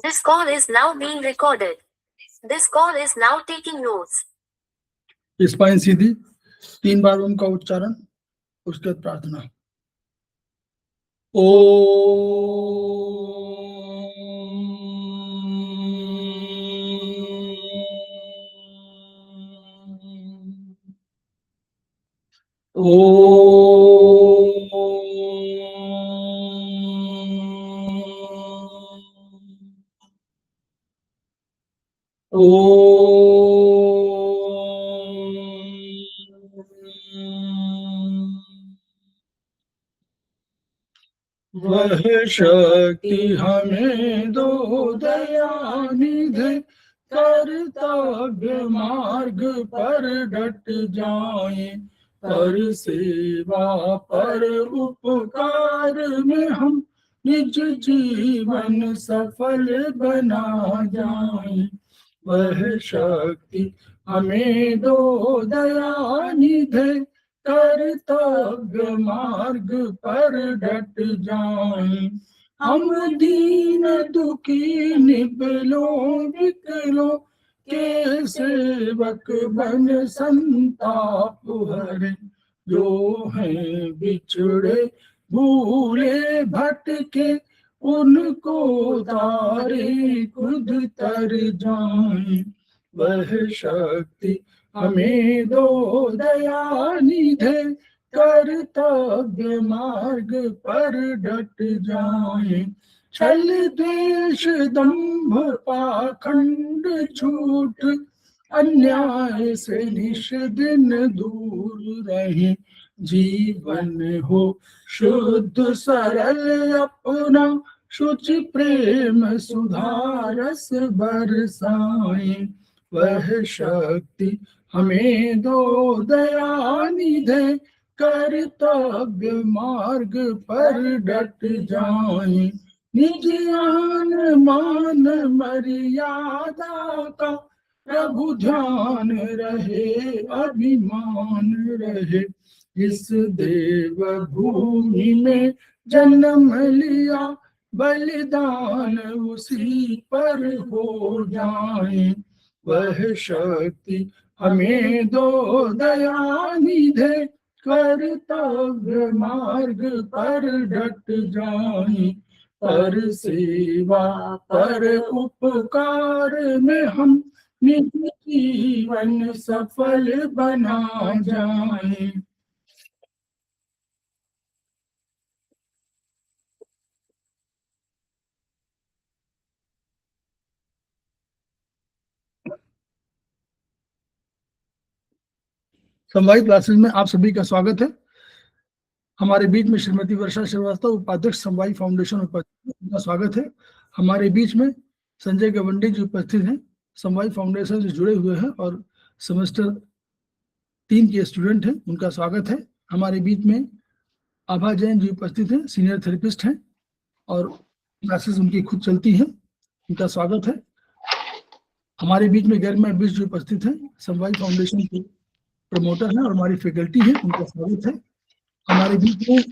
This call is now being recorded. This call is now taking notes. Spine सीधी, 3 बार ओम का उच्चारण, उसके बाद प्रार्थना। ओ वह शक्ति हमें दो दयानिधि, कर्तव्य मार्ग पर डट जाए, पर सेवा पर उपकार में हम निज जीवन सफल बना जाए। वह शक्ति हमें दो दयानिधि, कर्तव्य मार्ग पर डट जाए। हम दीन दुखी निबलों विकलों के सेवक बन संताप हरे, जो हैं बिछड़े भूले भटके, उनको तारे खुद तर जाए। वह शक्ति हमें दो दयानिधि, कर्तव्य मार्ग पर डट जाए। छल द्वेष दंभ पाखंड झूठ, अन्याय से निष्दिन दूर रहे, जीवन हो शुद्ध सरल अपना, शुचि प्रेम सुधारस बरसाए। वह शक्ति हमें दो दयानिधि, कर्तव्य मार्ग पर डट जाए। निज आन मान मर्यादा का प्रभु ध्यान रहे, अभिमान रहे। इस देव भूमि में जन्म लिया, बलिदान उसी पर हो जाए। वह शक्ति हमें दो दयानिधि, कर्तव्य मार्ग पर डट जाए, पर सेवा पर उपकार में हम निज जीवन सफल बना जाए। समवायिक क्लासेस में आप सभी का स्वागत है। हमारे बीच में श्रीमती वर्षा श्रीवास्तव, उपाध्यक्ष समवायी फाउंडेशन, उनका स्वागत है। हमारे बीच में संजय गवंडी जी उपस्थित हैं, समवायी फाउंडेशन से जुड़े हुए हैं और सेमेस्टर 3 के स्टूडेंट हैं, उनका स्वागत है। हमारे बीच में आभा जैन जी उपस्थित हैं, सीनियर थेरेपिस्ट हैं और क्लासेस उनकी खुद चलती हैं, उनका स्वागत है। हमारे बीच में गरिमा बिष्ट जी उपस्थित हैं, समवायी फाउंडेशन के प्रमोटर हैं और हमारी फैकल्टी है, उनका स्वागत है। हमारे बीच में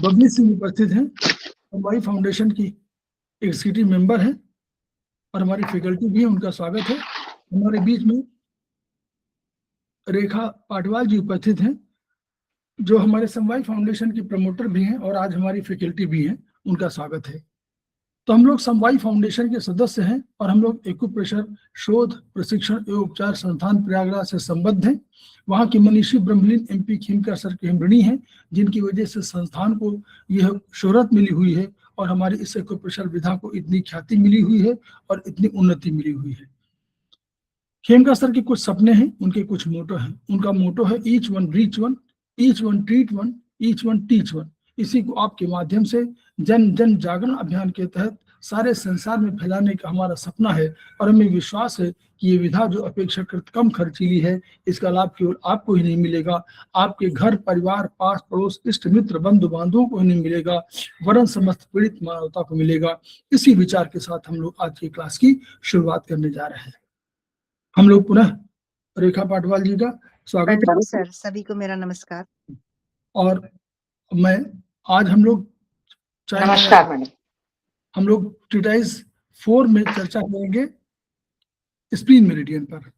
बबली सिंह उपस्थित हैं, समवायी फाउंडेशन की एग्जीक्यूटिव मेंबर हैं और हमारी फैकल्टी भी है, उनका स्वागत है। हमारे बीच में रेखा पाटवाल जी उपस्थित हैं, जो हमारे समवायी फाउंडेशन की प्रमोटर भी हैं और आज हमारी फैकल्टी भी हैं, उनका स्वागत है। तो हम लोग समवायी फाउंडेशन के सदस्य हैं और हम लोग एक्यूप्रेशर शोध प्रशिक्षण एवं उपचार संस्थान प्रयागराज से संबद्ध हैं। वहाँ की मनीषी ब्रह्मलीन MP खेमका सर के हम ऋणी हैं, जिनकी वजह से संस्थान को यह शोहरत मिली हुई है और हमारी इस एक्यूप्रेशर विधा को इतनी ख्याति मिली हुई है और इतनी उन्नति मिली हुई है। खेमका सर के कुछ सपने हैं, उनके कुछ मोटो हैं। उनका मोटो है each one reach one, each one treat one, each one teach one. इसी को आपके माध्यम से जन जन जागरण अभियान के तहत सारे संसार में फैलाने का हमारा सपना है और हमें विश्वास है कि ये विधा जो अपेक्षाकृत कम खर्चीली है, इसका लाभ केवल आपको ही नहीं मिलेगा, आपके घर परिवार पास पड़ोस इष्ट मित्र बंधु बांधवों को ही नहीं मिलेगा, वरन समस्त पीड़ित मानवता को मिलेगा। इसी विचार के साथ हम लोग आज की क्लास की शुरुआत करने जा रहे हैं। हम लोग पुनः रेखा पाटवाल जी का स्वागत है सर। सभी को मेरा नमस्कार। और मैं आज हम लोग नमस्कार मैडम। हम लोग ट्रीटाइज 4 में चर्चा करेंगे स्प्लीन मेरिडियन पर।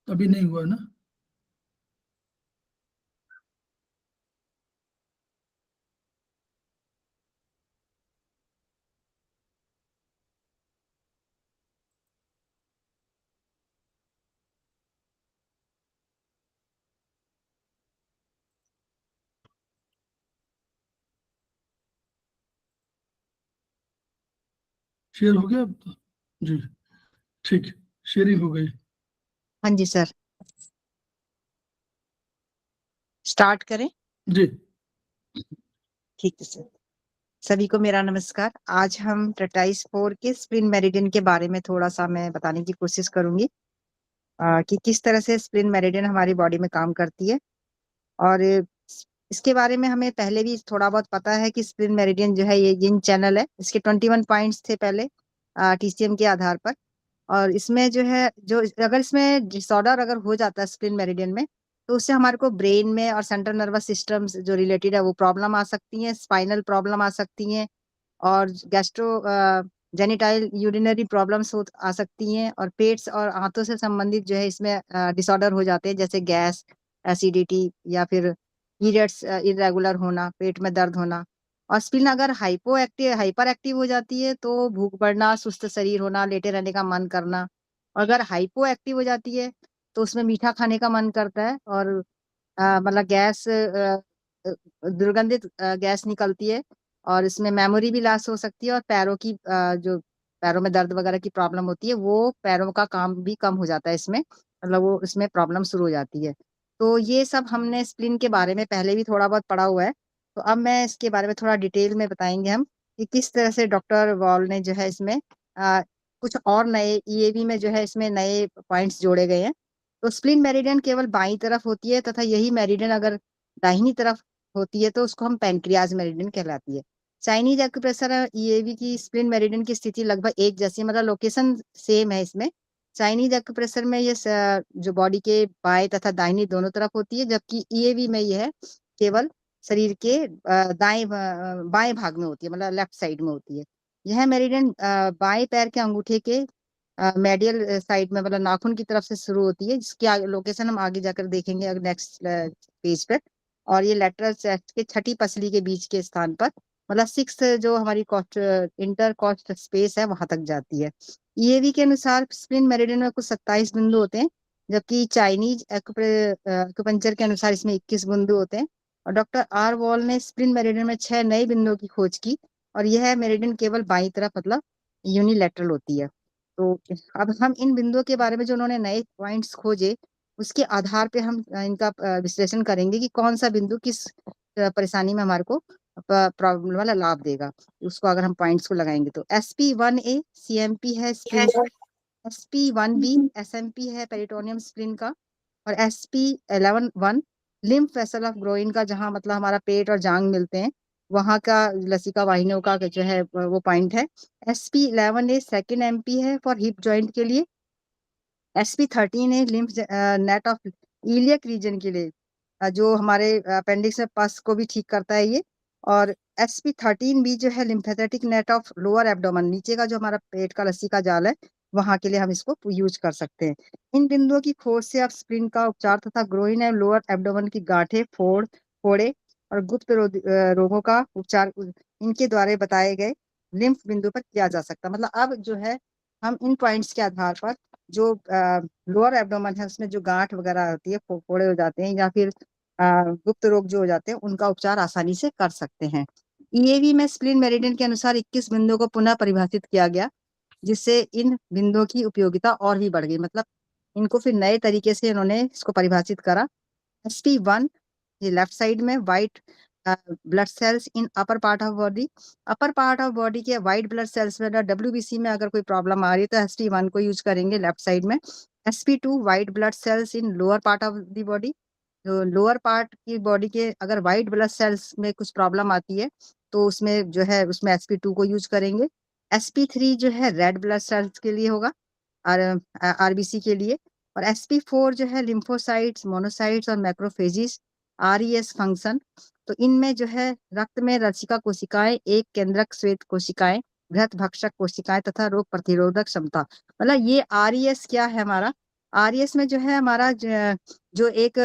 अभी नहीं हुआ ना? शेयर हो गया अब तो? जी ठीक, शेयरिंग हो गई। हाँ जी सर, स्टार्ट करें? जी ठीक है सर। सभी को मेरा नमस्कार। आज हम ट्रेटाइस 4 के स्प्लिन मेरिडियन के बारे में थोड़ा सा मैं बताने की कोशिश करूंगी कि किस तरह से स्प्लिन मेरिडियन हमारी बॉडी में काम करती है। और इसके बारे में हमें पहले भी थोड़ा बहुत पता है कि स्प्लिन मेरिडियन जो है ये जिन चैनल है, इसके 21 पॉइंट्स थे पहले टीसीएम के आधार पर। और इसमें जो है, जो अगर इसमें डिसऑर्डर अगर हो जाता है स्प्लिन मेरिडियन में, तो उससे हमारे को ब्रेन में और सेंट्रल नर्वस सिस्टम जो रिलेटेड है वो प्रॉब्लम आ सकती है, स्पाइनल प्रॉब्लम आ सकती हैं, और गैस्ट्रो जेनिटाइल यूरिनरी प्रॉब्लम्स आ सकती हैं, और पेट्स और हाथों से संबंधित जो है इसमें डिसऑर्डर हो जाते हैं, जैसे गैस, एसिडिटी, या फिर पीरियड्स इरेगुलर होना, पेट में दर्द होना। और स्प्लीन अगर हाइपर एक्टिव हो जाती है तो भूख बढ़ना, सुस्त शरीर होना, लेटे रहने का मन करना। और अगर हाइपो एक्टिव हो जाती है तो उसमें मीठा खाने का मन करता है, और मतलब गैस, दुर्गंधित गैस निकलती है, और इसमें मेमोरी भी लॉस हो सकती है, और पैरों की जो पैरों में दर्द वगैरह की प्रॉब्लम होती है, वो पैरों का काम भी कम हो जाता है इसमें, मतलब वो इसमें प्रॉब्लम शुरू हो जाती है। तो ये सब हमने स्प्लिन के बारे में पहले भी थोड़ा बहुत पढ़ा हुआ है। तो अब मैं इसके बारे में थोड़ा डिटेल में बताएंगे हम कि किस तरह से डॉक्टर वॉल ने जो है इसमें कुछ और नए ईएवी में जो है इसमें नए पॉइंट्स जोड़े गए हैं। तो स्प्लिन मेरिडियन केवल बाईं तरफ होती है, तथा यही मेरिडियन अगर दाहिनी तरफ होती है तो उसको हम पैंक्रियाज मेरिडियन कहलाती है। चाइनीज एक्यूप्रेशर ईएवी की स्प्लिन मेरिडियन की स्थिति लगभग एक जैसी, मतलब लोकेशन सेम है इसमें। चाइनीज एक्यूप्रेशर में ये जो बॉडी के बाएं तथा दाहिनी दोनों तरफ होती है, जबकि ईएवी में यह है केवल शरीर के बाएं भाग में होती है, मतलब लेफ्ट साइड में होती है। यह मेरिडियन बाएं पैर के अंगूठे के मेडियल साइड में, मतलब नाखून की तरफ से शुरू होती है, जिसकी लोकेशन हम आगे जाकर देखेंगे अगर नेक्स्ट पेज पर। और ये लेटरल चेस्ट के छठी पसली के बीच के स्थान पर, मतलब 6 जो हमारी इंटर कॉस्ट स्पेस है वहां तक जाती है। ईएवी के अनुसार स्प्लिन मेरिडियन में कुल 27 बिंदु होते हैं, जबकि चाइनीज एक्यूपंक्चर के अनुसार इसमें 21 बिंदु होते हैं। और डॉक्टर आर वॉल ने स्प्लिन मेरिडियन में 6 नए बिंदुओं की खोज की, और यह मेरिडियन केवल बाईं तरफ, मतलब यूनिलैटरल होती है। तो अब हम इन बिंदुओं के बारे में, जो उन्होंने नए पॉइंट्स खोजे, उसके आधार पे हम इनका विश्लेषण करेंगे कि कौन सा बिंदु किस परेशानी में हमारे को प्रॉब्लम वाला लाभ देगा। उसको अगर हम पॉइंट्स को लगाएंगे तो SP1A CMP है स्प्लिन का, SP1B SMP है पेरिटोनियम स्प्लिन का, और SP11 lymph vessel of groin का, जहां मतलब हमारा पेट और जांग मिलते हैं, वहां का लसिका वाहिनियों का जो है वो पॉइंट है। SP11A सेकेंड MP है फॉर हिप जॉइंट के लिए। SP13 है lymph net of iliac region के लिए, जो हमारे अपेंडिक्स में पस को भी ठीक करता है ये। और SP13B जो है lymphatic net of lower abdomen, नीचे का जो हमारा पेट का लस्सी का जाल है, वहां के लिए हम इसको यूज कर सकते हैं। इन बिंदुओं की खोज से आप स्प्लिन का उपचार तथा ग्रोइन एंड लोअर एब्डोमन की गांठें, फोड़े और गुप्त रोगों का उपचार इनके द्वारा बताए गए लिम्फ बिंदु पर किया जा सकता है। मतलब अब जो है हम इन पॉइंट्स के आधार पर जो लोअर एब्डोमन है उसमें जो गांठ वगैरह होती है, फोड़े हो जाते हैं, या फिर गुप्त रोग जो हो जाते हैं, उनका उपचार आसानी से कर सकते हैं। ईएवी में स्प्लिन मेरिडियन के अनुसार 21 बिंदुओं को पुनः परिभाषित किया गया, जिससे इन बिंदुओं की उपयोगिता और भी बढ़ गई। मतलब इनको फिर नए तरीके से इन्होंने इसको परिभाषित करा। SP1 ये लेफ्ट साइड में white blood cells in upper part of body, upper part of body के व्हाइट ब्लड सेल्स में, WBC में अगर कोई प्रॉब्लम आ रही है तो SP1 को यूज करेंगे लेफ्ट साइड में। SP2 white blood cells in lower part of the body, जो लोअर पार्ट की बॉडी के अगर व्हाइट ब्लड सेल्स में कुछ प्रॉब्लम आती है तो उसमें जो है उसमें SP2 को यूज करेंगे। sp3 जो है रेड ब्लड सेल्स के लिए होगा और आरबीसी के लिए, और sp4 जो है लिम्फोसाइट्स, मोनोसाइट्स और मैक्रोफेजिस, RES फंक्शन। तो इनमें जो है रक्त में रसिका कोशिकाएं, एक केंद्रक श्वेत कोशिकाएं, घृत भक्षक कोशिकाएं तथा रोग प्रतिरोधक क्षमता। मतलब ये RES क्या है हमारा, RES में जो है हमारा जो एक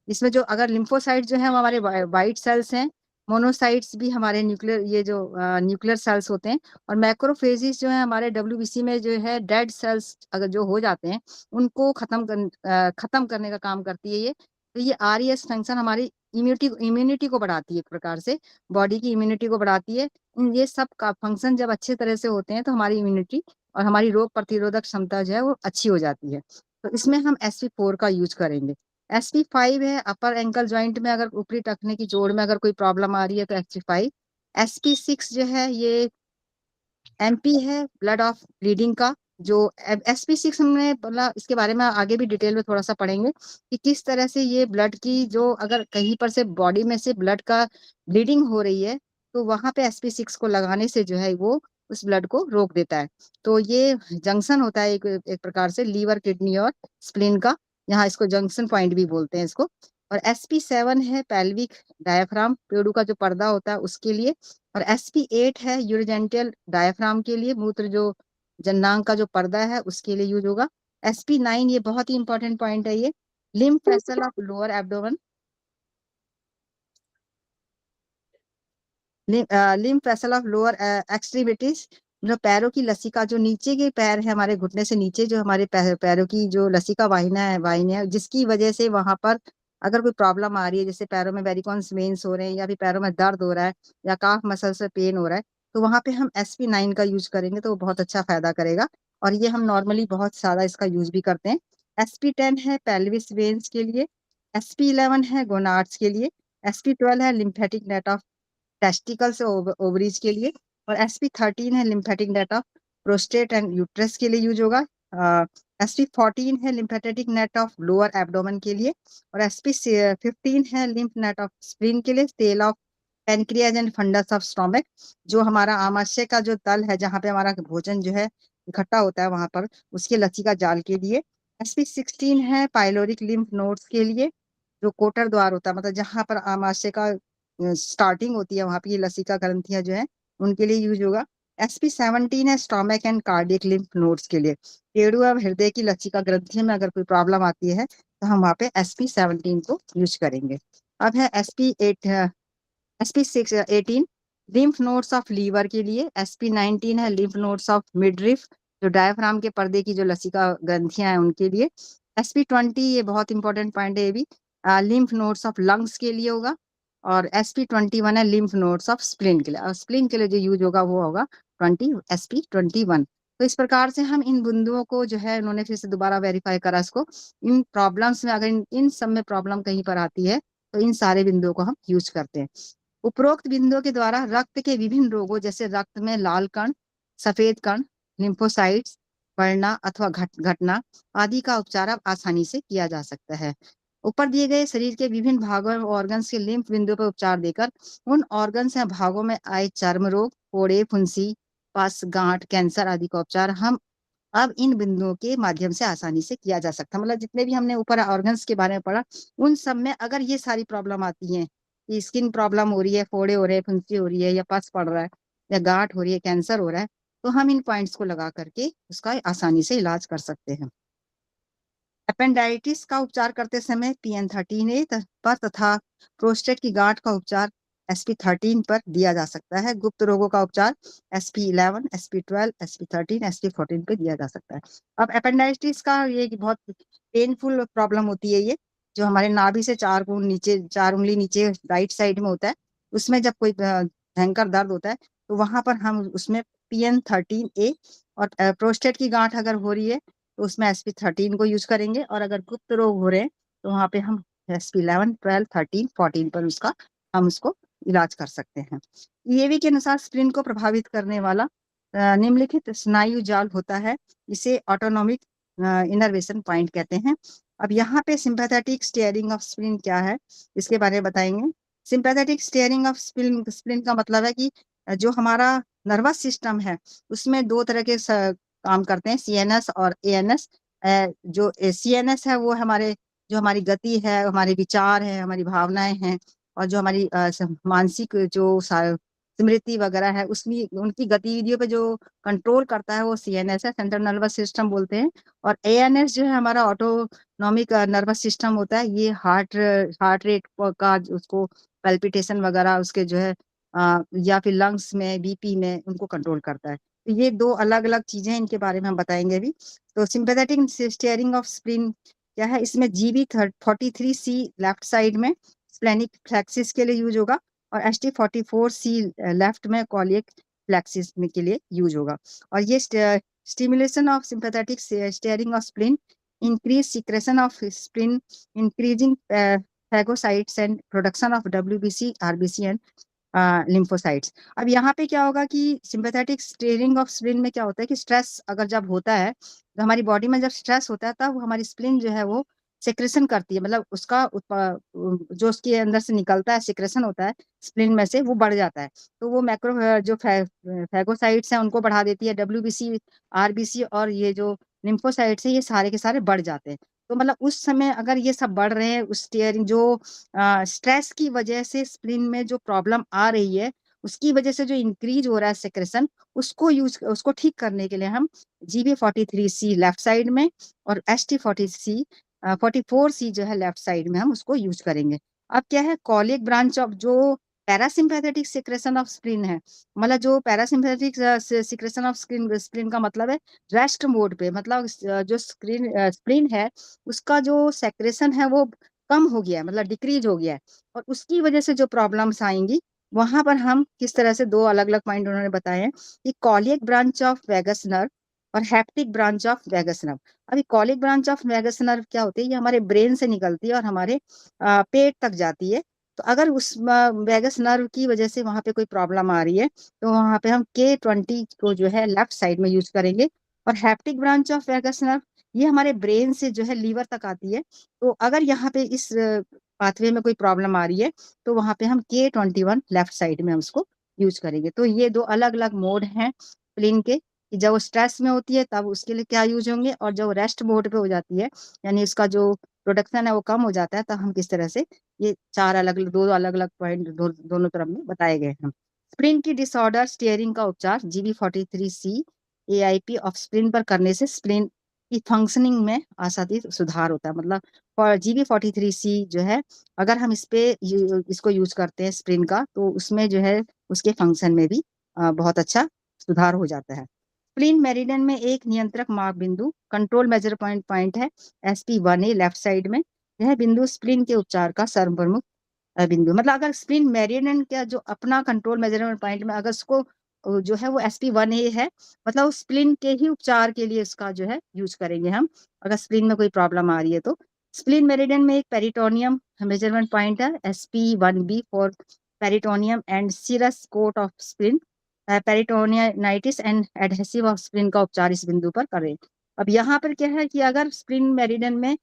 इसमें जो अगर लिम्फोसाइट जो है वो हमारे वाइट सेल्स हैं, मोनोसाइट्स भी हमारे न्यूक्लियर, ये जो न्यूक्लियर सेल्स होते हैं, और मैक्रोफेजिस जो है हमारे WBC में जो है डेड सेल्स अगर जो हो जाते हैं उनको खत्म करने का काम करती है ये। तो ये RES फंक्शन हमारी इम्यूनिटी को बढ़ाती है, एक प्रकार से बॉडी की इम्यूनिटी को बढ़ाती है। ये सब का फंक्शन जब अच्छे तरह से होते हैं तो हमारी इम्यूनिटी और हमारी रोग प्रतिरोधक क्षमता जो है वो अच्छी हो जाती है। तो इसमें हम sp4 का यूज करेंगे। sp5 है अपर एंकल जॉइंट में, अगर ऊपरी टखने की जोड़ में अगर कोई प्रॉब्लम आ रही है तो sp5। sp6 जो है ये MP है ब्लड ऑफ ब्लीडिंग का। जो sp6 हमने बोला, इसके बारे में आगे भी डिटेल में थोड़ा सा पढ़ेंगे कि किस तरह से ये ब्लड की जो अगर कहीं पर से बॉडी में से ब्लड का ब्लीडिंग हो रही है तो वहां पे sp6 को लगाने से जो है वो उस ब्लड को रोक देता है। तो ये जंक्शन होता है एक प्रकार से लीवर, किडनी और स्प्लीन का, यहाँ इसको जंक्शन पॉइंट भी बोलते हैं इसको। और sp7 है पेल्विक डायाफ्राम, पेड़ू का जो पर्दा होता है उसके लिए। और sp8 है यूरोजेनिटल डायाफ्राम के लिए, मूत्र जो जननांग का जो पर्दा है उसके लिए यूज होगा। sp9 ये बहुत ही इंपॉर्टेंट पॉइंट है, ये lymph vessel of lower abdomen, lymph vessel of lower extremities, जो पैरों की लसिका, जो नीचे के पैर है हमारे घुटने से नीचे, जो हमारे पैरों की जो लसिका वाहिनी है जिसकी वजह से वहां पर अगर कोई प्रॉब्लम आ रही है, जैसे पैरों में वेरिकोन्स वेन्स हो रहे हैं या फिर पैरों में दर्द हो रहा है या काफ मसल से पेन हो रहा है, तो वहां पे हम sp9 का यूज करेंगे तो वो बहुत अच्छा फायदा करेगा। और ये हम नॉर्मली बहुत सारा इसका यूज भी करते हैं। sp10 है पेल्विस वेन्स के लिए, sp11 है गोनाड्स के लिए, sp12 है लिम्फेटिक नेट ऑफ टेस्टिकल से ओवरीज के लिए, और sp13 है lymphatic net of prostate and uterus के लिए यूज होगा। sp14 है lymphatic net of lower abdomen के लिए, और sp15 है लिम्फ नेट ऑफ स्प्लीन के लिए, tail of pancreas and fundus of stomach, जो हमारा आमाशय का जो तल है जहाँ पे हमारा भोजन जो है इकट्ठा होता है वहां पर, उसके लसिका जाल के लिए। sp16 है पाइलोरिक लिम्फ नोड्स के लिए, जो कोटर द्वार होता है, मतलब जहाँ पर आमाशय का स्टार्टिंग होती है वहां पे ये लसिका ग्रंथियां जो है उनके लिए यूज होगा। sp17 है stomach and cardiac lymph nodes के लिए, पेड़ू और हृदय की लसिका ग्रंथियों में अगर कोई प्रॉब्लम आती है तो हम वहाँ पे sp17 को यूज करेंगे। अब है sp18 lymph nodes of liver के लिए, sp19 है लिम्फ नोड्स ऑफ मिडरिफ, जो डायफ्राम के पर्दे की जो लसिका ग्रंथियां हैं उनके लिए। sp20 ये बहुत इंपॉर्टेंट पॉइंट है, ये भी लिम्फ नोड्स ऑफ लंग्स के लिए होगा। और sp21 है लिम्फ नोड्स ऑफ स्प्लीन के लिए, और स्प्लीन के लिए जो यूज होगा वो होगा sp21। तो इस प्रकार से हम इन बिंदुओं को जो है उन्होंने फिर से दोबारा वेरीफाई करा इसको, इन प्रॉब्लम्स में अगर इन सब में प्रॉब्लम कहीं पर आती है तो इन सारे बिंदुओं को हम यूज करते हैं। उपरोक्त बिंदुओं के द्वारा रक्त के विभिन्न रोगों जैसे रक्त में लाल कण, सफेद कण, लिम्फोसाइट्स बढ़ना अथवा घटना आदि का उपचार अब आसानी से किया जा सकता है। ऊपर दिए गए शरीर के विभिन्न भागों और ऑर्गन्स के लिम्फ बिंदुओं पर उपचार देकर उन ऑर्गन्स या भागों में आए चर्म रोग, फोड़े, फुंसी, पस, गांठ, कैंसर आदि का उपचार हम अब इन बिंदुओं के माध्यम से आसानी से किया जा सकता है। मतलब जितने भी हमने ऊपर ऑर्गन्स के बारे में पढ़ा उन सब में अगर ये सारी प्रॉब्लम आती है कि स्किन प्रॉब्लम हो रही है, फोड़े हो रहे हैं, फुंसी हो रही है, या पस पड़ रहा है, या गांठ हो रही है, कैंसर हो रहा है, तो हम इन पॉइंट्स को लगा करके उसका आसानी से इलाज कर सकते हैं। अपेंडाइटिस का उपचार करते समय PN13A पर तथा प्रोस्टेट की गांठ का उपचार sp13 पर दिया जा सकता है। गुप्त रोगों का उपचार sp11, sp12, sp13, sp14 पे दिया जा सकता है। अब अपेंडाइटिस का ये बहुत पेनफुल प्रॉब्लम होती है, ये जो हमारे नाभि से 4 उंगली नीचे राइट साइड में होता है, उसमें जब कोई भयंकर दर्द होता है तो वहां पर हम उसमें PN13A, और प्रोस्टेट की गांठ अगर हो रही है तो उसमें sp13 को यूज करेंगे, और अगर गुप्त रोग हो रहे हैं तो वहां पे हम sp11, 12, 13, 14 पर हम उसको इलाज कर सकते हैं। ईएवी के अनुसार स्प्लीन को प्रभावित करने वाला निम्नलिखित स्नायु जाल होता है, इसे ऑटोनोमिक इनर्वेशन पॉइंट कहते हैं। अब यहाँ पे सिंपैथेटिक स्टीयरिंग ऑफ स्प्लीन क्या है इसके बारे में बताएंगे। सिंपैथेटिक स्टीयरिंग ऑफ स्प्लीन का मतलब है कि जो हमारा नर्वस सिस्टम है उसमें दो तरह के काम करते हैं, CNS और ANS। जो CNS है वो जो हमारी गति है, हमारे विचार है, हमारी भावनाएं हैं, और जो हमारी मानसिक जो स्मृति वगैरह है उसमें उनकी गतिविधियों पे जो कंट्रोल करता है वो CNS है, सेंट्रल नर्वस सिस्टम बोलते हैं। और ANS जो है हमारा ऑटोनॉमिक नर्वस सिस्टम होता है, ये हार्ट रेट का उसको पैल्पिटेशन वगैरह उसके जो है या फिर लंग्स में, BP में उनको कंट्रोल करता है। तो ये दो अलग अलग चीजें, इनके बारे में हम बताएंगे अभी। तो सिंपैथेटिक स्टीयरिंग ऑफ स्प्लीन क्या है, इसमें GB43C लेफ्ट साइड में स्प्लेनिक फ्लेक्सिस के लिए यूज होगा, और ST44C लेफ्ट में कॉलिक फ्लेक्सिस के लिए यूज होगा। और ये stimulation of sympathetic steering of spleen increase secretion of spleen, increasing phagocytes and production of WBC, RBC and lymphocytes. अब यहाँ पे क्या होगा कि सिंपैथेटिक स्टीयरिंग ऑफ स्प्लीन में क्या होता है कि स्ट्रेस अगर जब होता है, तो हमारी बॉडी में जब स्ट्रेस होता है तब हमारी स्प्लीन जो है वो सेक्रेशन करती है, मतलब उसका जो उसके अंदर से निकलता है, सेक्रेशन होता है स्प्लीन में से, वो बढ़ जाता है। तो वो मैक्रो जो फैगोसाइट्स हैं उनको बढ़ा देती है, WBC, RBC और ये जो लिम्फोसाइट्स है ये सारे के सारे बढ़ जाते हैं। तो मतलब उस समय अगर ये सब बढ़ रहे हैं, उस स्टीयरिंग जो स्ट्रेस की वजह से स्प्लीन में जो प्रॉब्लम आ रही है, उसकी वजह से जो इंक्रीज हो रहा है सेक्रेशन, उसको ठीक करने के लिए हम GB43C लेफ्ट साइड में और ST44C जो है लेफ्ट साइड में हम उसको यूज करेंगे। अब क्या है, कॉलिक ब्रांच ऑफ जो पैरासिम्पैथेटिक सिक्रेशन ऑफ स्प्लीन है, मतलब जो पैरासिम्पैथेटिक सिक्रेशन ऑफ स्प्लीन का मतलब है रेस्ट मोड पे, मतलब जो स्प्लीन है उसका जो सेक्रेशन है वो कम हो गया है, मतलब डिक्रीज हो गया है, और उसकी वजह से जो प्रॉब्लम्स आएंगी वहां पर हम किस तरह से, दो अलग अलग पॉइंट उन्होंने बताए हैं कि colic branch of vagus nerve और hepatic branch of vagus nerve. अभी colic branch of vagus nerve क्या होती है, ये हमारे ब्रेन से निकलती है और हमारे पेट तक जाती है। तो अगर उस वेगस नर्व की वजह से वहां पे कोई प्रॉब्लम आ रही है, तो वहां पे हम K20 को जो है लेफ्ट साइड में यूज करेंगे। और hepatic branch of vagus nerve ये हमारे ब्रेन से जो है लीवर तक आती है। तो अगर यहाँ पे इस पाथवे में कोई प्रॉब्लम आ रही है, तो वहां पे हम K21 लेफ्ट साइड में हम उसको यूज करेंगे। तो ये दो अलग अलग मोड हैं स्प्लीन के, कि जब वो स्ट्रेस में होती है तब उसके लिए क्या यूज होंगे, और जब रेस्ट मोड पे हो जाती है, यानी उसका जो प्रोडक्शन है वो कम हो जाता है, तब हम किस तरह से, ये चार दो अलग अलग पॉइंट दोनों तरफ में बताए गए हैं। स्प्लीन की डिसऑर्डर स्टीयरिंग का उपचार GB43C AIP ऑफ स्प्लीन पर करने से स्प्लीन की फंक्शनिंग में आसानी सुधार होता है। मतलब GB43C जो है, अगर हम इसको यूज करते हैं स्प्लीन का, तो उसमें जो है उसके फंक्शन में भी बहुत अच्छा सुधार हो जाता है। स्प्लीन मेरिडियन में एक नियंत्रक माप बिंदु, कंट्रोल मेजर पॉइंट है SP1A लेफ्ट साइड में। यह बिंदु स्प्लीन के उपचार का सर्वप्रमुख बिंदु, मतलब अगर स्प्लीन मेरिडियन का जो अपना कंट्रोल मेजरमेंट पॉइंट में अगर उसको जो है वो SP1A है, मतलब उस स्प्लीन के ही उपचार के लिए उसका जो है यूज करेंगे हम, अगर स्प्लीन में कोई प्रॉब्लम आ रही है तो। स्प्लीन मेरिडियन में एक पेरिटोनियम मेजरमेंट पॉइंट है SP1B for peritoneum and serous coat of spleen, peritonitis and adhesive of spleen का उपचार इस बिंदु पर करें। अब यहाँ पर क्या है कि अगर स्प्लीन मेरिडियन में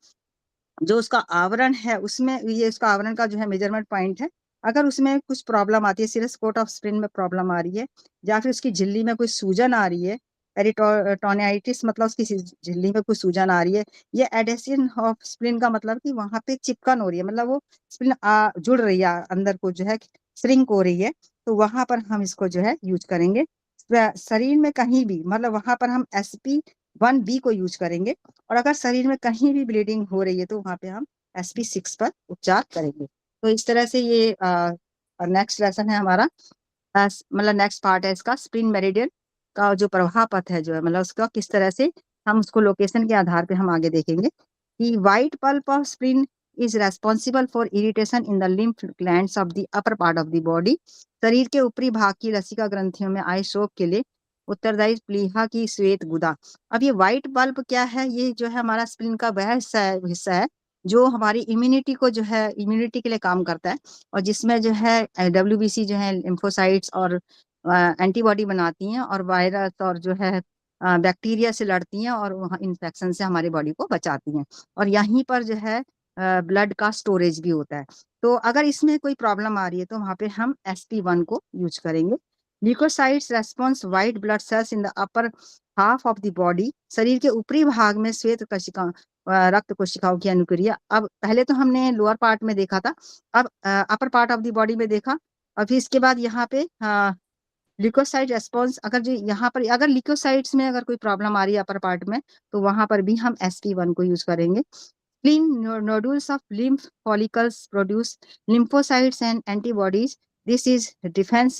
जो उसका आवरण है, उसमें ये उसका आवरण का जो है मेजरमेंट पॉइंट है, अगर उसमें कुछ प्रॉब्लम आती है, सीरस कोट ऑफ स्प्लीन में प्रॉब्लम आ रही है, या फिर उसकी झिल्ली में कोई सूजन आ रही है, पेरिटोनियाइटिस मतलब उसकी झिल्ली में कोई सूजन आ रही है, ये एडेशन ऑफ स्प्लीन का मतलब कि वहां पे चिपकन हो रही है, मतलब वो स्प्लीन जुड़ रही है अंदर को, जो है श्रिंक हो रही है, तो वहां पर हम इसको जो है यूज करेंगे। शरीर में कहीं भी, मतलब वहां पर हम SP1B को यूज करेंगे, और अगर शरीर में कहीं भी ब्लीडिंग हो रही है तो वहां पे हम SP6 पर उपचार करेंगे। तो इस तरह से ये नेक्स्ट लेसन है हमारा, मतलब नेक्स्ट पार्ट है इसका, स्प्लीन मेरिडियन का जो प्रवाह पथ है जो है, मतलब उसका किस तरह से हम उसको लोकेशन के आधार पे हम आगे देखेंगे कि white pulp of spleen is responsible for irritation in the lymph glands of the upper part of the body. शरीर के ऊपरी भाग की लसिका ग्रंथियों में आए शोक के लिए उत्तरदायी प्लीहा की श्वेत गुदा। अब ये व्हाइट पल्प क्या है, ये जो है हमारा स्प्लीन का वह हिस्सा है जो हमारी इम्यूनिटी को जो है, इम्यूनिटी के लिए काम करता है, और जिसमें जो है WBC जो है लिम्फोसाइट्स और एंटीबॉडी बनाती हैं, और वायरस और जो है बैक्टीरिया से लड़ती हैं, और वहाँ इन्फेक्शन से हमारी बॉडी को बचाती हैं, और यहीं पर जो है ब्लड का स्टोरेज भी होता है। तो अगर इसमें कोई प्रॉब्लम आ रही है तो वहाँ पे हम SP1 को यूज करेंगे। Leukocytes response white blood cells in the upper half of the body, शरीर के ऊपरी भाग में श्वेत कोशिका रक्त कोशिकाओं की अनुक्रिया। अब पहले तो हमने लोअर पार्ट में देखा था, अब upper part of the body में देखा, और फिर इसके बाद यहाँ पे ल्यूकोसाइट रेस्पॉन्स, अगर जो यहाँ पर अगर ल्यूकोसाइट्स में अगर कोई प्रॉब्लम आ रही है अपर पार्ट में, तो वहां पर भी हम SP1 को यूज करेंगे। Spleen nodules of lymph follicles produce lymphocytes and antibodies. This is defense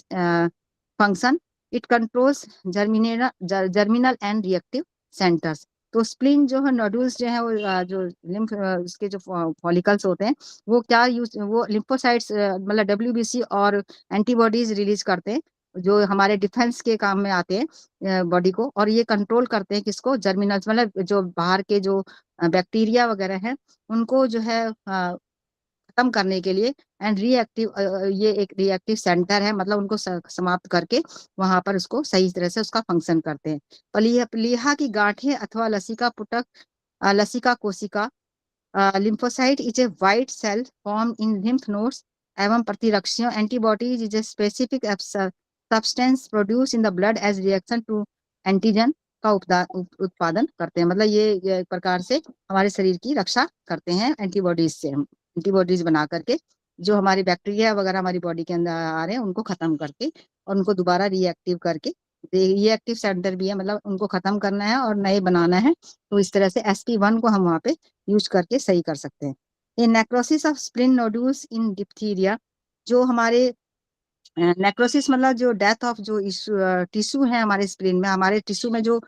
function. It controls germinal and reactive centers. तो स्प्लीन जो है, नोड्यूल्स जो है वो जो लिम्फ उसके जो फॉलिकल्स होते हैं वो क्या यूज, वो लिम्फोसाइट्स मतलब WBC और एंटीबॉडीज रिलीज करते हैं जो हमारे डिफेंस के काम में आते हैं बॉडी को, और ये कंट्रोल करते हैं किसको, जर्मिनल्स, मतलब जो बाहर के जो बैक्टीरिया वगैरह हैं उनको जो है खत्म करने के लिए। एंड रिएक्टिव, ये एक रिएक्टिव सेंटर है, मतलब उनको समाप्त करके वहां पर उसको सही तरह से उसका फंक्शन करते हैं। प्लीहा की गांठें अथवा लसिका पुटक, लसिका कोशिका, lymphocyte is a white cell formed in lymph nodes एवं प्रतिरक्षियों। Antibodies is a specific substance produce in the blood as reaction to antigen का उत्पादन करते हैं। मतलब ये एक प्रकार से हमारे शरीर की रक्षा करते हैं एंटीबॉडीज से, एंटीबॉडीज बना करके जो हमारी बैक्टीरिया वगैरह हमारी बॉडी के अंदर आ रहे हैं उनको खत्म करके और उनको दोबारा रिएक्टिव करके, रिएक्टिव सेंटर भी है, मतलब उनको खत्म करना है और नए बनाना है। तो इस तरह से SP1 को हम वहाँ पे यूज करके सही कर सकते हैं। ये necrosis of spleen nodules in diphtheria, जो हमारे नेक्रोसिस मतलब जो डेथ ऑफ जो टिश्यू है हमारे स्प्लीन में, हमारे टिश्यू में जो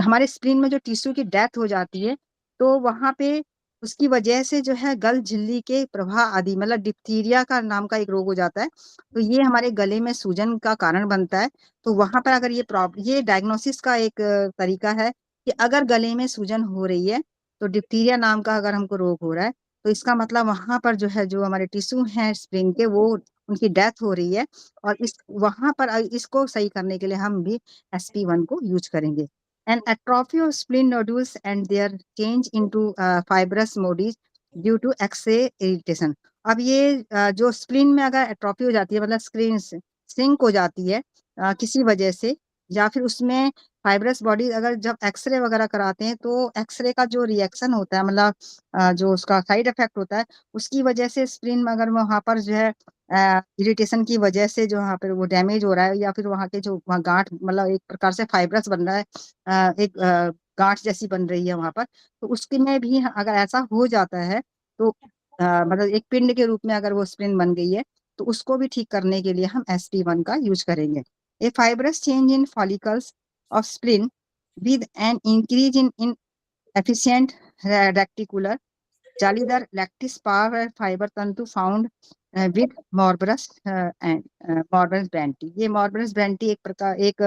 हमारे स्प्लीन में जो टिश्यू की डेथ हो जाती है, तो वहां पे उसकी वजह से जो है गल झिल्ली के प्रवाह आदि, मतलब डिप्थीरिया का नाम का एक रोग हो जाता है, तो ये हमारे गले में सूजन का कारण बनता है। तो वहां पर अगर ये डायग्नोसिस का एक तरीका है कि अगर गले में सूजन हो रही है तो डिप्थीरिया नाम का अगर हमको रोग हो रहा है, तो इसका मतलब वहां पर जो है जो हमारे टिश्यू हैं स्प्लीन के वो उनकी डेथ हो रही है, और इस वहां पर इसको सही करने के लिए हम भी SP1 को यूज करेंगे। And atrophy of spleen nodules and their change into fibrous bodies due to X-ray irritation। अब ये जो स्प्लीन में अगर एट्रोफी हो जाती है, मतलब स्क्रीन सिंक हो जाती है किसी वजह से, या फिर उसमें फाइब्रस बॉडी, अगर जब एक्सरे वगैरह कराते हैं तो एक्सरे का जो रिएक्शन होता है, मतलब जो उसका साइड इफेक्ट होता है, उसकी वजह से स्प्लीन में अगर वहां पर जो है इरिटेशन की वजह से जो वहाँ पर वो डैमेज हो रहा है, या फिर वहाँ के जो वहाँ गांठ, मतलब एक प्रकार से फाइब्रस बन रहा है, एक गांठ जैसी बन रही है वहां पर, तो उसके में भी अगर ऐसा हो जाता है तो मतलब एक पिंड के रूप में अगर वो स्प्लीन बन गई है, तो उसको भी ठीक करने के लिए हम SP1 का यूज करेंगे। A fibrous change in follicles of spleen with an increase in efficient reticular जालीदार लैक्टिस पावर फाइबर तंतु found with morbus and morbus Banti. ये मॉर्बरस ब्रेंटी एक प्रकार एक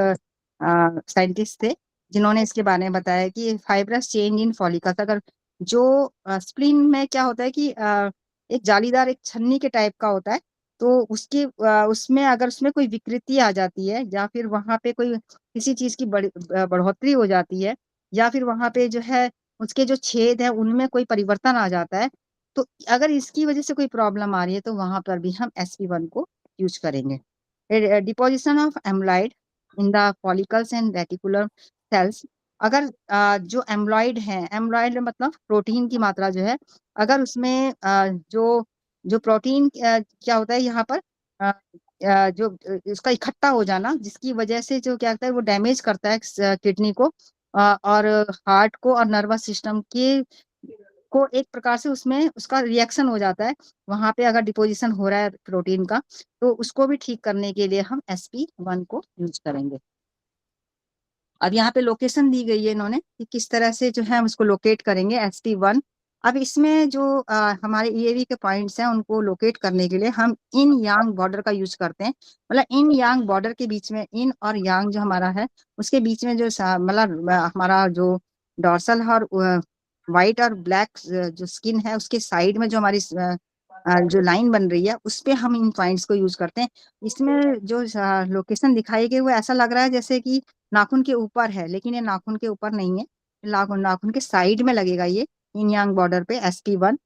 साइंटिस्ट थे जिन्होंने इसके बारे में बताया कि फाइब्रस चेंज इन फॉलिकल्स, अगर जो स्प्लीन में क्या होता है कि एक जालीदार एक छन्नी के टाइप का होता है, तो उसकी उसमें अगर उसमें कोई विकृति आ जाती है, या फिर वहां पे कोई किसी चीज की बढ़ोतरी हो जाती है, या फिर वहां पे जो है उसके जो छेद है उनमें कोई परिवर्तन आ जाता है, तो अगर इसकी वजह से कोई प्रॉब्लम आ रही है तो वहां पर भी हम SP1 को यूज करेंगे। Deposition of amyloid in the follicles and reticular cells, अगर जो एम्लॉइड है, एम्लॉइड मतलब प्रोटीन की मात्रा जो है, अगर उसमें जो जो प्रोटीन क्या होता है यहाँ पर जो इसका इकट्ठा हो जाना, जिसकी वजह से जो क्या होता है वो डैमेज करता है किडनी को और हार्ट को और नर्वस सिस्टम के को, एक प्रकार से उसमें उसका रिएक्शन हो जाता है, वहां पे अगर डिपोजिशन हो रहा है प्रोटीन का, तो उसको भी ठीक करने के लिए हम SP1 को यूज करेंगे। अब यहाँ पे लोकेशन दी गई है इन्होंने कि किस तरह से जो है हम उसको लोकेट करेंगे SP1। अब इसमें जो हमारे EAV के पॉइंट्स हैं उनको लोकेट करने के लिए हम इन यांग बॉर्डर का यूज करते हैं, मतलब इन यांग बॉर्डर के बीच में, इन और यांग जो हमारा है उसके बीच में जो मतलब हमारा जो डॉर्सल है और व्हाइट और ब्लैक जो स्किन है उसके साइड में जो हमारी जो लाइन बन रही है उस पे हम इन पॉइंट्स को यूज करते हैं। इसमें जो लोकेशन दिखाई गई वो ऐसा लग रहा है जैसे कि नाखून के ऊपर है, लेकिन ये नाखून के ऊपर नहीं है, नाखून के साइड में लगेगा ये इन यांग बॉर्डर पे। SP1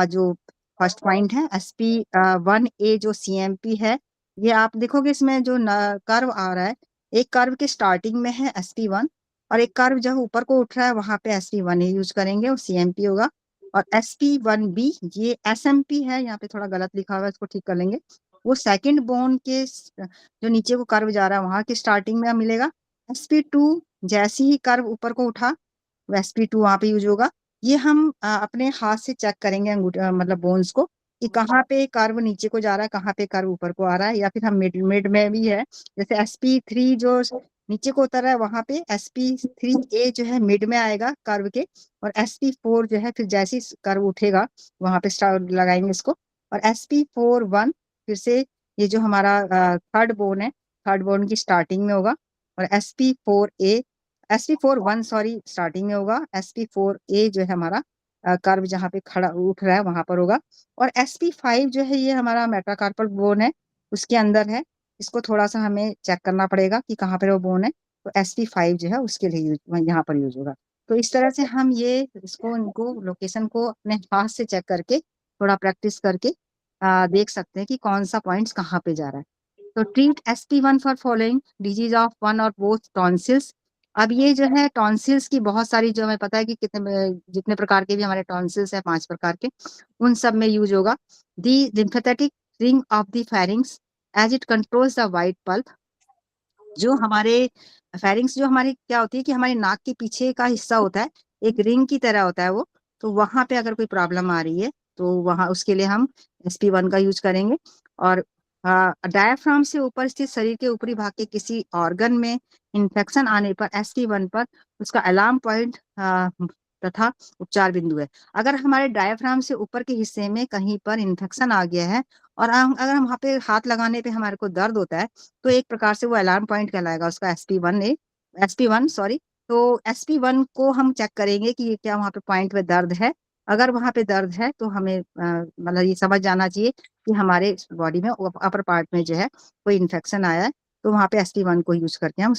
जो फर्स्ट पॉइंट है, SP1A जो CMP है ये आप देखोगे इसमें जो कर्व आ रहा है, एक कर्व के स्टार्टिंग में है SP1 और एक कर्व जब ऊपर को उठ रहा है वहां पे SP1 ही यूज करेंगे और CMP होगा। और SP1B ये SMP है, यहाँ पे थोड़ा गलत लिखा हुआ है, इसको ठीक कर लेंगे। वो सेकंड बोन के जो नीचे को कर्व जा रहा है वहां के स्टार्टिंग में मिलेगा। SP2 जैसे ही कर्व ऊपर को उठा SP2 वहां पे यूज होगा। ये हम अपने हाथ से चेक करेंगे मतलब बोन्स को कि कहाँ पे कर्व नीचे को जा रहा है, कहाँ पे कर्व ऊपर को आ रहा है, या फिर हम मिड मिड में भी है। जैसे SP3 जो नीचे को उतर रहा है वहां पे SP3A जो है मिड में आएगा कर्व के, और SP4 जो है फिर जैसे ही कर्व उठेगा वहां पे स्टार लगाएंगे इसको। और SP41 फिर से ये जो हमारा थर्ड बोन है, थर्ड बोन की स्टार्टिंग में होगा। और SP41 सॉरी स्टार्टिंग में होगा। SP4A जो है हमारा कर्व जहाँ पे खड़ा उठ रहा है वहां पर होगा। और SP5 जो है ये हमारा मेटाकार्पल बोन है, उसके अंदर है। इसको थोड़ा सा हमें चेक करना पड़ेगा कि कहाँ पर वो बोन है। तो SP5 जो है उसके लिए यहाँ पर यूज होगा। तो इस तरह से हम ये इसको इनको लोकेशन को अपने हाथ से चेक करके थोड़ा प्रैक्टिस करके देख सकते हैं कि कौन सा पॉइंट्स कहाँ पे जा रहा है। तो treat SP1 for following disease of one और बोथ टॉन्सिल्स। अब ये जो है टॉन्सिल्स की बहुत सारी, जो हमें पता है कि कितने जितने प्रकार के भी हमारे टॉन्सिल्स है 5 प्रकार के, उन सब में यूज होगा। The lymphatic ring of the pharynx as it controls the white pulp. जो हमारे फेरिंग्स जो हमारी क्या होती है कि हमारे नाक के पीछे का हिस्सा होता है, एक रिंग की तरह होता है वो। तो वहां पे अगर कोई प्रॉब्लम आ रही है तो वहां उसके लिए हम SP1 का यूज करेंगे। और डायाफ्राम से ऊपर स्थित शरीर के ऊपरी भाग के किसी ऑर्गन में इन्फेक्शन आने पर SP1 पर उसका अलार्म पॉइंट तथा उपचार बिंदु है। अगर हमारे डायाफ्राम से ऊपर के हिस्से में कहीं पर इन्फेक्शन आ गया है और अगर हम वहां पे हाथ लगाने पे हमारे को दर्द होता है, तो एक प्रकार से वो अलार्म पॉइंट कहलाएगा उसका SP1 सॉरी। तो SP1 को हम चेक करेंगे कि ये क्या वहां पे पॉइंट पे दर्द है। अगर वहां पे दर्द है तो हमें मतलब ये समझ जाना चाहिए कि हमारे बॉडी में अपर पार्ट में जो है कोई इन्फेक्शन आया है। तो वहां पे SP1 को यूज करके हम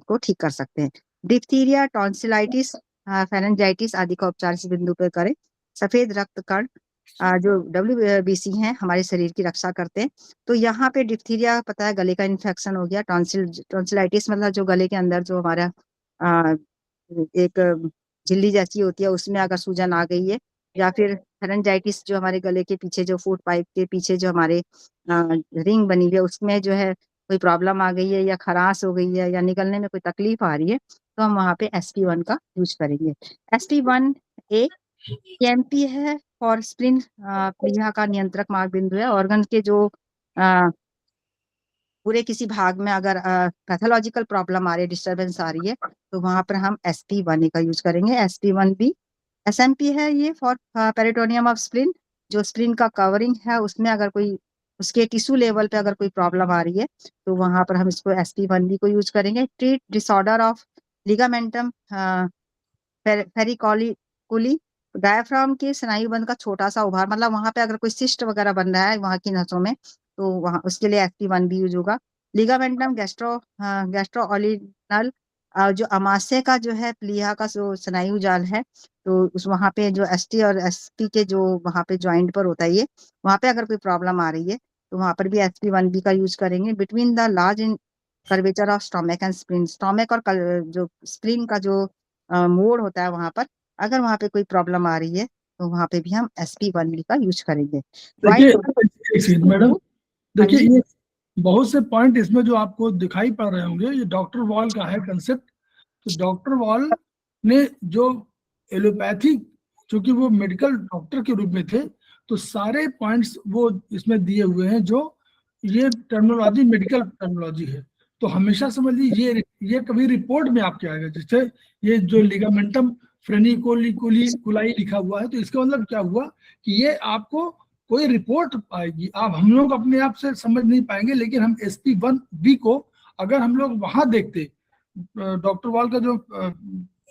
को ठीक कर सकते हैं। डिप्थीरिया, टॉन्सिलाइटिस, फेरेंजाइटिस आदि का उपचार इस बिंदु पर करें। सफेद रक्त कण जो WBC हैं हमारे शरीर की रक्षा करते हैं। तो यहाँ पे डिप्थीरिया पता है गले का इन्फेक्शन हो गया। टॉन्सिलाइटिस मतलब जो गले के अंदर जो हमारा आ, एक झिल्ली जैसी होती है उसमें अगर सूजन आ गई है, या फिर फेरेंजाइटिस जो हमारे गले के पीछे जो फूड पाइप के पीछे जो हमारे रिंग बनी हुई है उसमें जो है कोई प्रॉब्लम आ गई है, या खराश हो गई है, या निकलने में कोई तकलीफ आ रही है, तो हम वहाँ पे SP1 का यूज करेंगे। SP1A CMP है फॉर स्प्लिन प्लीहा का नियंत्रक मार्ग बिंदु है। ऑर्गन के जो पूरे किसी भाग में अगर पैथोलॉजिकल प्रॉब्लम आ रही है, डिस्टर्बेंस आ रही है, तो वहां पर हम SP1A का यूज करेंगे। SP1B SMP है ये फॉर पेरिटोनियम ऑफ स्प्लिन। जो स्प्लिन का कवरिंग है उसमें अगर कोई उसके टिश्यू लेवल पे अगर कोई प्रॉब्लम आ रही है तो वहां पर हम इसको SP1B को यूज करेंगे। Treat disorder of ligamentum phrenicocolic, diaphragm के स्नायु बंध का छोटा सा उभार, मतलब वहां पे अगर कोई सिस्ट वगैरह बन रहा है वहां की नसों में, तो वहां उसके लिए SP1B यूज होगा। लिगामेंटम गैस्ट्रोओलिनल, जो अमाशय का जो है प्लीहा का जो स्नायु जाल है, तो उस वहां पे जो ST और SP के जो वहां पे ज्वाइंट पर होता है ये, वहां पे अगर कोई प्रॉब्लम आ रही है तो वहां पर भी SP1B का यूज करेंगे। Between the large in curvature of stomach and spleen, stomach और जो स्प्लीन का जो मोड़ होता है वहां पर अगर वहां पे कोई प्रॉब्लम आ रही है तो वहां पे भी हम SP1B का यूज करेंगे। देखिए एक सेकंड मैडम, देखिए हाँ ये बहुत से पॉइंट इसमें जो आपको दिखाई पड़ रहे होंगे ये डॉक्टर वॉल का है कंसेप्ट। तो डॉक्टर वॉल ने जो एलोपैथी, चूंकि वो मेडिकल डॉक्टर के रूप में थे, तो सारे पॉइंट्स वो इसमें दिए हुए हैं। जो ये टर्मिनोलॉजी मेडिकल टर्मिनोलॉजी है, तो हमेशा समझ लीजिए ये कभी रिपोर्ट में आपके आएगा। जैसे ये जो लिगामेंटम फ्रेनिकुलाई लिखा हुआ है, तो इसका मतलब क्या हुआ कि ये आपको कोई रिपोर्ट आएगी, आप हम लोग अपने आप से समझ नहीं पाएंगे। लेकिन हम SP1B को अगर हम लोग वहां देखते, डॉक्टर वॉल का जो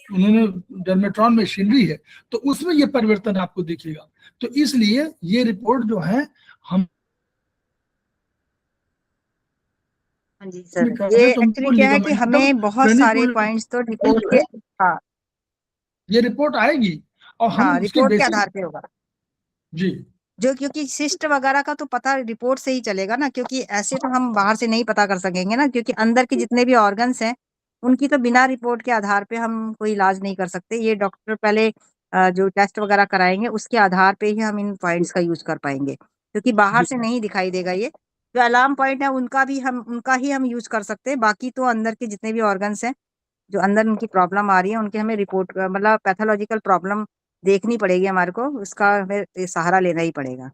उन्होंने डर्मेट्रॉन मशीनरी है, तो उसमें ये परिवर्तन आपको दिखेगा। तो इसलिए ये रिपोर्ट जो है हम हाँ जी सर, कर ये रहे हैं, तो एक्चुअली हमको क्या है कि लिगामेंटम हमें बहुत सारे पॉइंट्स तो रिपोर्ट के, हाँ ये रिपोर्ट आएगी और हम हाँ उसके रिपोर्ट के बेसिस, आधार पे होगा। जी जो क्योंकि सिस्ट वगैरह का तो पता रिपोर्ट से ही चलेगा ना, क्योंकि ऐसे तो हम बाहर से नहीं पता कर सकेंगे ना, क्योंकि अंदर के जितने भी ऑर्गन्स हैं उनकी तो बिना रिपोर्ट के आधार पे हम कोई इलाज नहीं कर सकते। ये डॉक्टर पहले जो टेस्ट वगैरह कराएंगे उसके आधार पे ही हम इन पॉइंट्स का यूज कर पाएंगे, क्योंकि बाहर से नहीं दिखाई देगा। ये जो अलार्म पॉइंट है उनका ही हम यूज कर सकते हैं। बाकी तो अंदर के जितने भी ऑर्गन्स हैं जो अंदर उनकी प्रॉब्लम आ रही है उनके हमें रिपोर्ट मतलब पैथोलॉजिकल प्रॉब्लम देखनी पड़ेगी हमारे को, उसका हमें सहारा लेना ही पड़ेगा।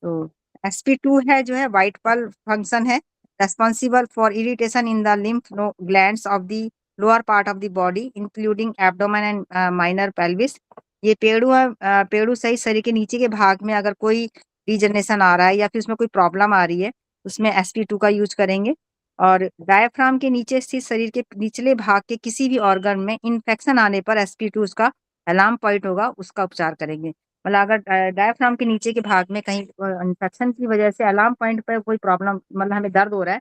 तो sp2 है जो है वाइट पर्ल फंक्शन है, responsible for irritation in the lymph glands of the lower part of the body including abdomen and minor pelvis. ये पेड़ू सहित शरीर के नीचे के भाग में अगर कोई डिजनरेशन आ रहा है या फिर उसमें कोई प्रॉब्लम आ रही है उसमें sp2 का यूज करेंगे। और डायफ्राम के नीचे स्थित शरीर के निचले भाग के किसी भी ऑर्गन में इन्फेक्शन आने पर sp2 उसका अलार्म पॉइंट होगा, उसका उपचार करेंगे। मतलब अगर डायफ्राम के नीचे के भाग में कहीं इन्फेक्शन की वजह से अलार्म पॉइंट पर कोई प्रॉब्लम मतलब हमें दर्द हो रहा है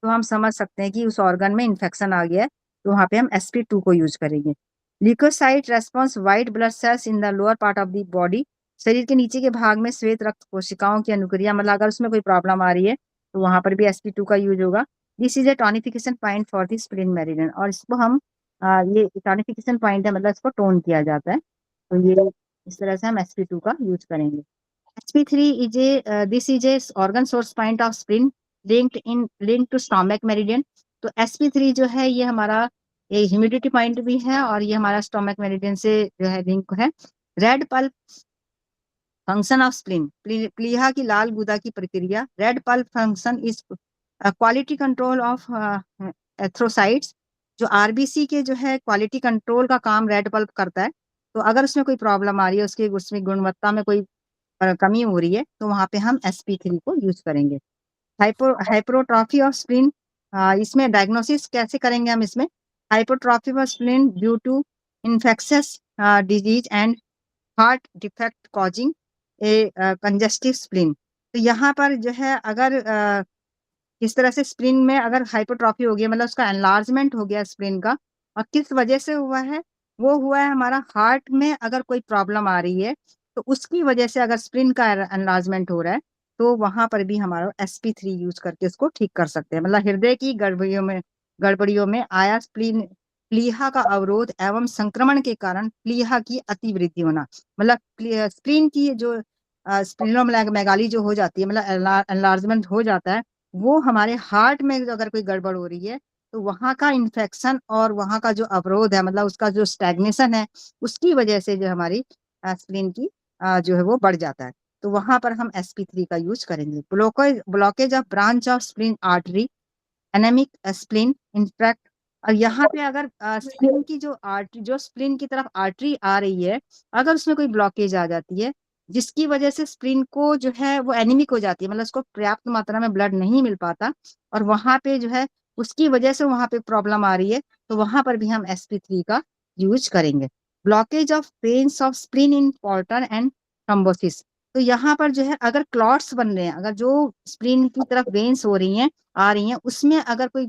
तो हम समझ सकते हैं कि उस ऑर्गन में इन्फेक्शन आ गया है, तो वहां पे हम sp2 को यूज करेंगे। Leukocyte response white blood cells in the lower part of the body, शरीर के नीचे के भाग में श्वेत रक्त कोशिकाओं की अनुक्रिया, मतलब अगर उसमें कोई प्रॉब्लम आ रही है तो वहां पर भी sp2 का यूज होगा। This is A tonification point for the spleen meridian, और इसको हम ये टोनिफिकेशन पॉइंट है, मतलब इसको टोन किया जाता है। तो ये इस तरह से हम sp2 का यूज करेंगे। sp3 is a this is a organ source point of spleen link to stomach meridian. तो sp3 जो है ये हमारा ये ह्यूमिडिटी पॉइंट भी है और ये हमारा स्टोमक मेरिडियन से जो है लिंक है। Red pulp function of spleen, प्लीहा की लाल गुदा की प्रक्रिया। Red pulp function is quality control of erythrocytes. जो आरबीसी के जो है क्वालिटी कंट्रोल का काम रेड पल्प करता है। तो अगर उसमें कोई प्रॉब्लम आ रही है, उसमें गुणवत्ता में कोई कमी हो रही है, तो वहां पे हम sp3 को यूज करेंगे। हाइपरट्रॉफी ऑफ स्प्लीन, इसमें डायग्नोसिस कैसे करेंगे हम इसमें? Hypertrophy of spleen due to infectious disease and heart defect causing a congestive spleen. तो यहाँ पर जो है अगर किस तरह से स्प्लीन में अगर हाइपरट्रॉफी हो गया, मतलब उसका एनलार्जमेंट हो गया स्प्लीन का, और किस वजह से हुआ है? वो हुआ है हमारा हार्ट में अगर कोई प्रॉब्लम आ रही है तो उसकी वजह से अगर स्प्लीन का एनलार्जमेंट हो रहा है तो वहां पर भी हमारा sp3 यूज करके इसको ठीक कर सकते हैं। मतलब हृदय की गड़बड़ियों में आया प्लीहा का अवरोध एवं संक्रमण के कारण प्लीहा की अतिवृद्धि होना, मतलब स्प्लीन की जो स्प्लीनोमेगाली जो हो जाती है, मतलब एनलार्जमेंट हो जाता है, वो हमारे हार्ट में अगर कोई गड़बड़ हो रही है तो वहां का इन्फेक्शन और वहां का जो अवरोध है, मतलब उसका जो स्टैग्नेशन है, उसकी वजह से जो हमारी स्प्लीन की जो है वो बढ़ जाता है। तो वहां पर हम sp3 का यूज करेंगे। Blockage of branch of spleen artery, anaemic spleen infect. और यहाँ पे अगर स्प्लीन की जो स्प्लीन की तरफ आर्टरी आ रही है, अगर उसमें कोई ब्लॉकेज आ जाती है जिसकी वजह से स्प्लीन को जो है वो एनीमिक हो जाती है, मतलब उसको पर्याप्त मात्रा में ब्लड नहीं मिल पाता, और वहां पे जो है उसकी वजह से वहां पे प्रॉब्लम आ रही है, तो वहां पर भी हम sp3 का यूज करेंगे। Blockage of veins of spleen in porter and thrombosis. तो यहाँ पर जो है अगर क्लॉट्स बन रहे हैं, अगर जो स्प्लीन की तरफ वेन्स आ रही हैं उसमें अगर कोई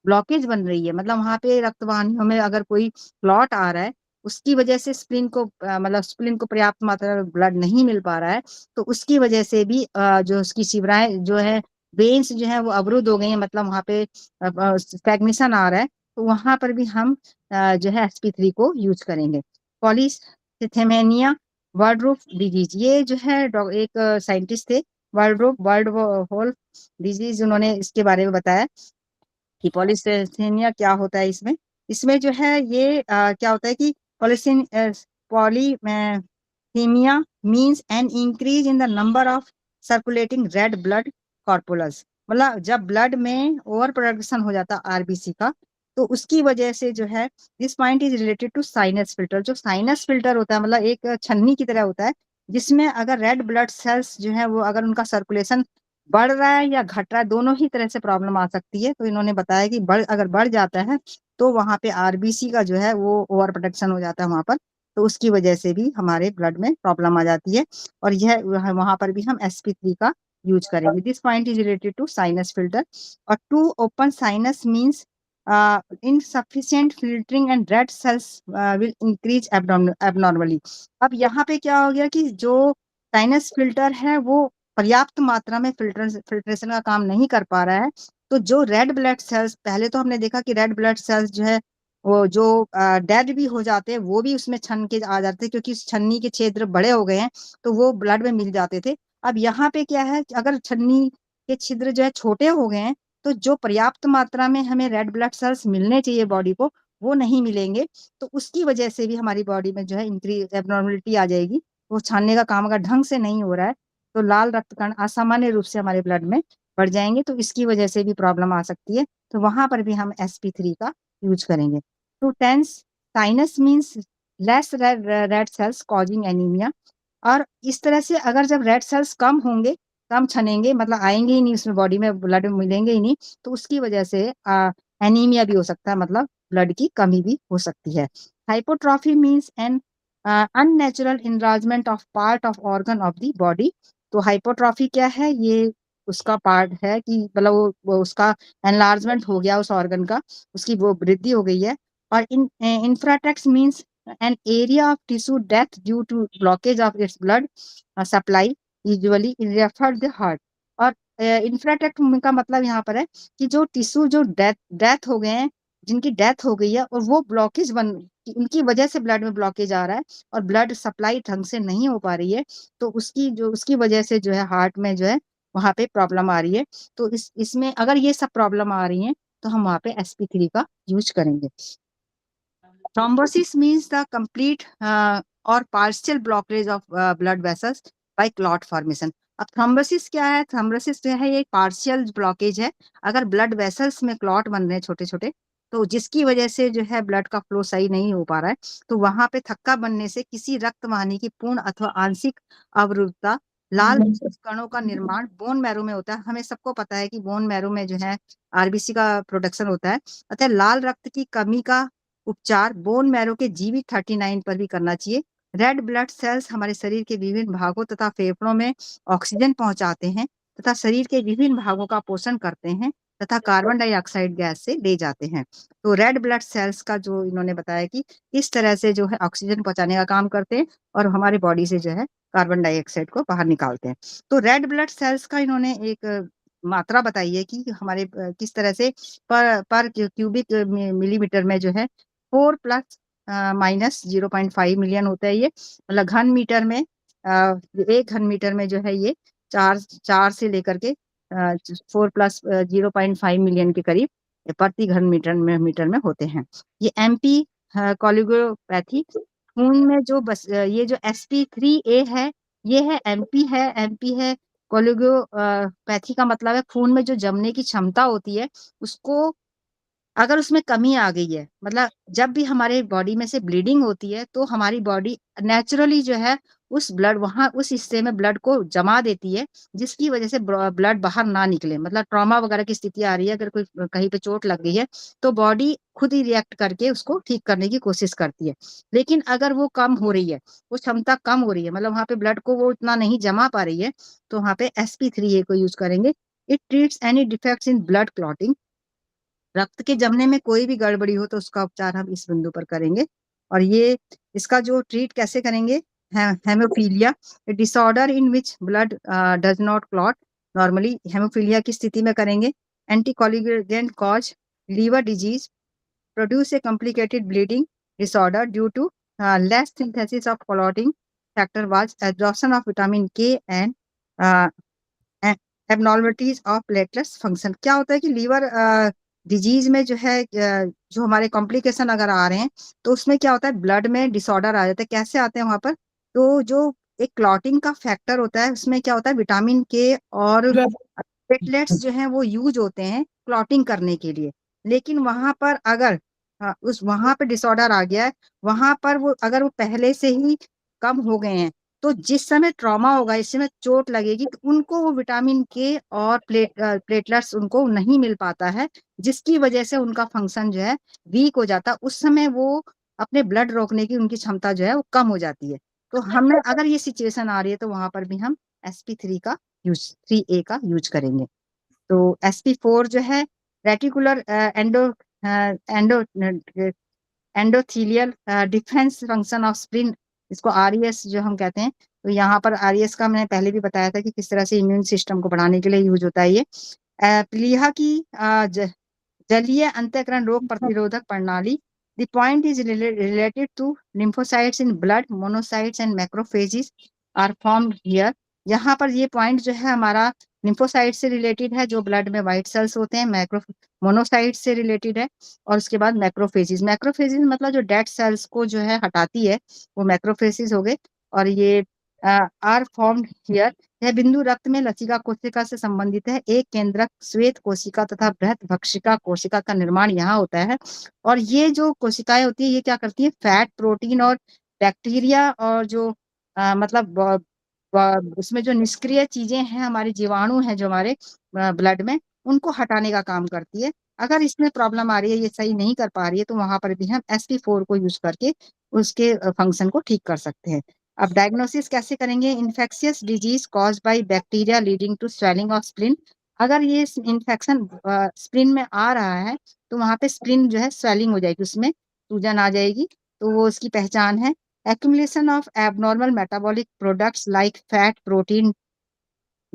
ब्लॉकेज बन रही है, मतलब वहां पे रक्तवाहिनियों में अगर कोई क्लॉट आ रहा है, उसकी वजह से मतलब स्प्लीन को पर्याप्त मात्रा में ब्लड नहीं मिल पा रहा है, तो उसकी वजह से भी जो उसकी शिवराएं जो है वेन्स जो है वो अवरुद्ध हो गई है, मतलब वहां पे स्टैग्नेशन आ रहा है, तो वहां पर भी हम जो है sp3 को यूज करेंगे। पॉलीसिथेमेनिया वर्ल्ड डिजीज, ये जो है एक साइंटिस्ट थे वर्ल्ड होल डिजीज, उन्होंने इसके बारे में बताया कि पॉलीसेथेमिया क्या होता है। इसमें जो है ये क्या होता है कि polycythaemia means an increase in the number of circulating red blood corpuscles, मतलब जब ब्लड में ओवर प्रोडक्शन हो जाता है आरबीसी का, तो उसकी वजह से जो है this point is related to sinus filter. जो साइनस फिल्टर होता है मतलब एक छन्नी की तरह होता है, जिसमें अगर रेड ब्लड सेल्स जो है वो अगर उनका सर्कुलेशन बढ़ रहा है या घट रहा है, दोनों ही तरह से प्रॉब्लम आ सकती है। तो इन्होंने बताया कि अगर बढ़ जाता है तो वहां पे आरबीसी का जो है वो ओवर प्रोटेक्शन हो जाता है वहां पर, तो उसकी वजह से भी हमारे ब्लड में प्रॉब्लम आ जाती है, और यह वहां पर भी हम sp3 का यूज करेंगे। This point is related to sinus filter. और to open sinus means insufficient filtering and red cells will increase abnormally। अब यहाँ पे क्या हो गया कि जो साइनस फिल्टर है वो पर्याप्त मात्रा में फिल्ट्रेशन का काम नहीं कर पा रहा है, तो जो रेड ब्लड सेल्स, पहले तो हमने देखा कि रेड ब्लड सेल्स जो है वो जो डेड भी हो जाते हैं वो भी उसमें छन के आ जाते हैं, क्योंकि उस छन्नी के छिद्र बड़े हो गए हैं तो वो ब्लड में मिल जाते थे। अब यहाँ पे क्या है, अगर छन्नी के छिद्र जो है छोटे हो गए हैं तो जो पर्याप्त मात्रा में हमें रेड ब्लड सेल्स मिलने चाहिए बॉडी को वो नहीं मिलेंगे, तो उसकी वजह से भी हमारी बॉडी में जो है इंक्रीज एबनॉर्मलिटी आ जाएगी। वो छानने का काम अगर ढंग से नहीं हो रहा है तो लाल रक्त कण असामान्य रूप से हमारे ब्लड में बढ़ जाएंगे, तो इसकी वजह से भी प्रॉब्लम आ सकती है। तो वहां पर भी हम sp3 का यूज करेंगे। तो tense sinus means less red cells causing anaemia. और इस तरह से अगर जब रेड सेल्स कम होंगे, कम छनेंगे, मतलब आएंगे ही नहीं उसमें, बॉडी में ब्लड मिलेंगे ही नहीं, तो उसकी वजह से एनीमिया भी हो सकता है, मतलब ब्लड की कमी भी हो सकती है। Hypotrophy means an unnatural enlargement of part of organ of the body. तो हाइपोट्रॉफी क्या है, ये उसका पार्ट है कि मतलब वो उसका एनलार्जमेंट हो गया उस ऑर्गन का, उसकी वो वृद्धि हो गई है। और इंफ्राटेक्स means an area of tissue death due to blockage of its blood supply usually referred the heart। और इंफ्राटेक्ट का मतलब यहाँ पर है कि जो टिश्यू जो डेथ हो गए हैं, जिनकी डेथ हो गई है और वो ब्लॉकेज उनकी वजह से ब्लड में ब्लॉकेज आ रहा है और ब्लड सप्लाई ढंग से नहीं हो पा रही है, तो उसकी वजह से जो है हार्ट में जो है वहां पे प्रॉब्लम आ रही है। तो इसमें अगर ये सब प्रॉब्लम आ रही है तो हम वहां पे sp3 का यूज करेंगे। Thrombosis means the complete or partial blockage of blood vessels by clot formation। अब थ्रोम्बोसिस क्या है, थ्रोम्बोसिस जो है ये पार्शियल ब्लॉकेज है। अगर ब्लड वेसल्स में क्लॉट बन रहे हैं छोटे छोटे, तो जिसकी वजह से जो है ब्लड का फ्लो सही नहीं हो पा रहा है, तो वहां पे थक्का बनने से किसी रक्त वाहिनी की पूर्ण अथवा आंशिक अवरुद्धता, लाल कणों का निर्माण बोन मैरो में होता है। हमें सबको पता है कि बोन मैरो में जो है आरबीसी का प्रोडक्शन होता है, अतः लाल रक्त की कमी का उपचार बोन मैरो के GV39 पर भी करना चाहिए। रेड ब्लड सेल्स हमारे शरीर के विभिन्न भागों तथा फेफड़ों में ऑक्सीजन पहुंचाते हैं तथा शरीर के विभिन्न भागों का पोषण करते हैं तथा कार्बन डाइऑक्साइड गैस से ले जाते हैं। तो रेड ब्लड सेल्स का जो इन्होंने बताया कि इस तरह से जो है ऑक्सीजन पहुंचाने का काम करते हैं और हमारी बॉडी से जो है कार्बन डाइऑक्साइड को बाहर निकालते हैं। तो रेड ब्लड सेल्स का इन्होंने एक मात्रा बताई है कि हमारे किस तरह से पर क्यूबिक मिलीमीटर में जो है 4 प्लस माइनस 0.5 मिलियन होता है। ये मतलब घन मीटर में 1 घन मीटर में जो है ये चार से लेकर के 4 प्लस 0.5 मिलियन के करीब प्रति घन मीटर में होते हैं। ये एमपी कोलिगोपैथी खून में जो ये जो sp3a है, ये है एमपी है कोलिगोपैथी का मतलब है खून में जो जमने की क्षमता होती है उसको, अगर उसमें कमी आ गई है, मतलब जब भी हमारे बॉडी में से ब्लीडिंग होती है तो हमारी बॉडी नेचुरली जो है उस ब्लड वहां उस हिस्से में ब्लड को जमा देती है, जिसकी वजह से ब्लड बाहर ना निकले। मतलब ट्रॉमा वगैरह की स्थिति आ रही है, अगर कोई कहीं पे चोट लग गई है तो बॉडी खुद ही रिएक्ट करके उसको ठीक करने की कोशिश करती है। लेकिन अगर वो कम हो रही है, वो क्षमता कम हो रही है, मतलब वहां पे ब्लड को वो इतना नहीं जमा पा रही है, तो वहां पे sp3a को यूज करेंगे। It treats any defects in blood clotting. रक्त के जमने में कोई भी गड़बड़ी हो तो उसका उपचार हम इस बिंदु पर करेंगे। और ये इसका जो ट्रीट कैसे करेंगे, haemophilia disorder in which blood does not clot, normally haemophilia की स्थिति में करेंगे। Anticoagulant cause liver disease produce a complicated bleeding disorder due to less synthesis of clotting factor was absorption of vitamin K and abnormalities of platelets function. क्या होता है कि liver disease में जो है जो हमारे कॉम्प्लिकेशन अगर आ रहे हैं तो उसमें क्या होता है, ब्लड में डिसऑर्डर आ जाता है। कैसे आते हैं वहां पर, तो जो एक क्लॉटिंग का फैक्टर होता है उसमें क्या होता है, विटामिन के और प्लेटलेट्स जो हैं वो यूज होते हैं क्लॉटिंग करने के लिए। लेकिन वहां पर अगर उस वहां पर डिसऑर्डर आ गया है, वहां पर वो अगर वो पहले से ही कम हो गए हैं, तो जिस समय ट्रॉमा होगा, इस समय चोट लगेगी, तो उनको वो विटामिन के और प्लेटलेट्स उनको नहीं मिल पाता है, जिसकी वजह से उनका फंक्शन जो है वीक हो जाता है। उस समय वो अपने ब्लड रोकने की उनकी क्षमता जो है वो कम हो जाती है। तो हमें अगर ये सिचुएशन आ रही है तो वहां पर भी हम sp3 का यूज 3a का यूज करेंगे। तो sp4 जो है reticular endo endothelial defence function of spleen, इसको RES जो हम कहते हैं, तो यहाँ पर RES का मैंने पहले भी बताया था कि किस तरह से इम्यून सिस्टम को बढ़ाने के लिए यूज होता है ये। प्लीहा की जलीय अंतःकरण रोग प्रतिरोधक प्रणाली। The point is related to lymphocytes in blood, monocytes and macrophages are formed here. यहाँ पर ये पॉइंट जो है हमारा लिम्फोसाइट से रिलेटेड है, जो ब्लड में व्हाइट सेल्स होते हैं, मोनोसाइट से रिलेटेड है, और उसके बाद मैक्रोफेजेस। मैक्रोफेजेस मतलब जो डेड सेल्स को जो है हटाती है, वो मैक्रोफेजेस हो गए। और ये आर फॉर्म्ड हियर। यह बिंदु रक्त में लसिका कोशिका से संबंधित है। एक केंद्रक श्वेत कोशिका तथा बृहत भक्षिका कोशिका का निर्माण यहाँ होता है। और ये जो कोशिकाएं होती है ये क्या करती है, फैट, प्रोटीन और बैक्टीरिया और जो मतलब उसमें जो निष्क्रिय चीजें हैं, हमारे जीवाणु हैं जो हमारे ब्लड में, उनको हटाने का काम करती है। अगर इसमें प्रॉब्लम आ रही है, ये सही नहीं कर पा रही है, तो वहां पर भी हम SP4 को यूज करके उसके फंक्शन को ठीक कर सकते हैं। अब डायग्नोसिस कैसे करेंगे? Infectious disease cause by bacteria leading to swelling of spleen. अगर ये इन्फेक्शन स्प्लिन में आ रहा है तो वहां पे स्प्लिन जो है स्वेलिंग हो जाएगी, उसमें सूजन आ जाएगी, तो वो उसकी पहचान है। accumulation of abnormal metabolic products like fat, protein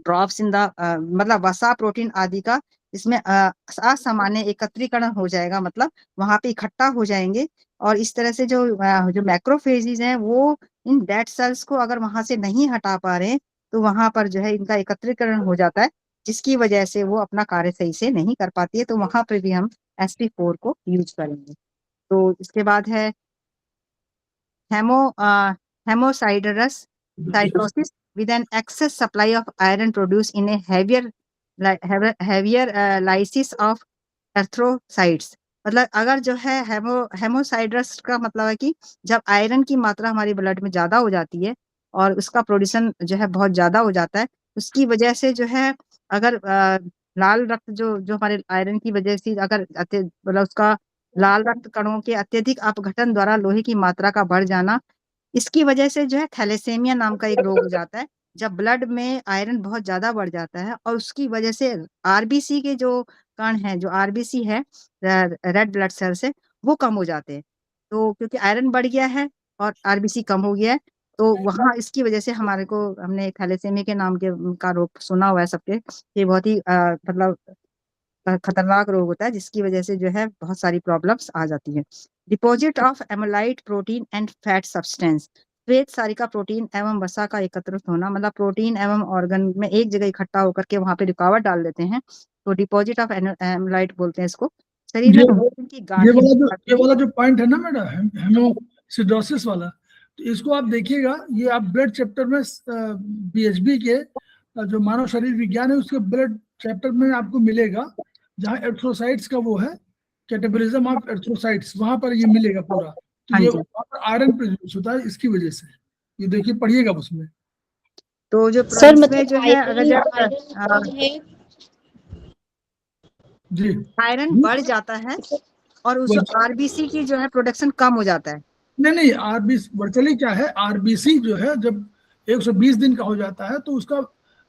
drops in the मतलब वसा, प्रोटीन आदि का इसमें असामान्य एकत्रीकरण हो जाएगा, मतलब वहां पे इकट्ठा हो जाएंगे। और इस तरह से जो मैक्रोफेजेस हैं वो इन डेड सेल्स को अगर वहां से नहीं हटा पा रहे हैं, तो वहां पर जो है इनका एकत्रीकरण हो जाता है, जिसकी वजह से वो अपना कार्य सही से नहीं कर पाती है। तो वहां पर भी हम SP4 को यूज करेंगे। तो इसके बाद है हेमोसाइडरस cytosis with an excess supply of iron produced in a heavier lysis of एर्थ्रोसाइट्स। मतलब अगर जो है हेमोसाइड्रस का मतलब है कि जब आयरन की मात्रा हमारी ब्लड में ज्यादा हो जाती है और उसका प्रोड्यूसन जो है बहुत ज्यादा हो जाता है, उसकी वजह से जो है अगर लाल रक्त जो जो हमारे आयरन की वजह से अगर मतलब उसका लाल रक्त कणों के अत्यधिक अपघटन द्वारा लोहे की मात्रा का बढ़ जाना, इसकी वजह से जो है थैलेसेमिया नाम का एक रोग हो जाता है। जब ब्लड में आयरन बहुत ज्यादा बढ़ जाता है और उसकी वजह से RBC के जो कण हैं, जो RBC है, रेड ब्लड सेल्स है, वो कम हो जाते हैं। तो क्योंकि आयरन बढ़ गया है और RBC कम हो गया है, तो वहाँ इसकी वजह से हमने थैलेसेमिया के नाम के का रोग सुना हुआ है सबके। ये बहुत ही मतलब खतरनाक रोग होता है, जिसकी वजह से जो है बहुत सारी प्रॉब्लम्स आ जाती है। Deposit of ammolite protein and fat substance. श्वेत सारिका प्रोटीन एवं वसा का एकत्रित होना, मतलब प्रोटीन एवं ऑर्गन में एक जगह इकट्ठा होकर के वहां पे रुकावट डाल देते हैं, तो डिपॉजिट ऑफ एमोलाइट बोलते हैं इसको। शरीर में प्रोटीन की ये वाला जो पॉइंट है ना मैडम, हेमोसिडोसिस वाला, तो इसको आप देखिएगा, ये आप ब्लड चैप्टर में BHB के जो मानव शरीर विज्ञान है उसके ब्लड चैप्टर में आपको मिलेगा, जहाँ एर्थ्रोसाइट्स का वो है, कैटेगोरिज्म ऑफ एर्थ्रोसाइट्स, वहां पर ये मिलेगा पूरा। तो ये आयरन प्रोड्यूस होता है इसकी वजह से, ये देखिए पढ़िएगा उसमें। तो जो सर इसमें मतलब जो है अगर जी आयरन बढ़ जाता है और उस RBC की जो है प्रोडक्शन कम हो जाता है। नहीं, RBC वर्चुअली क्या है, RBC जो है जब 120 दिन का हो जाता है तो उसका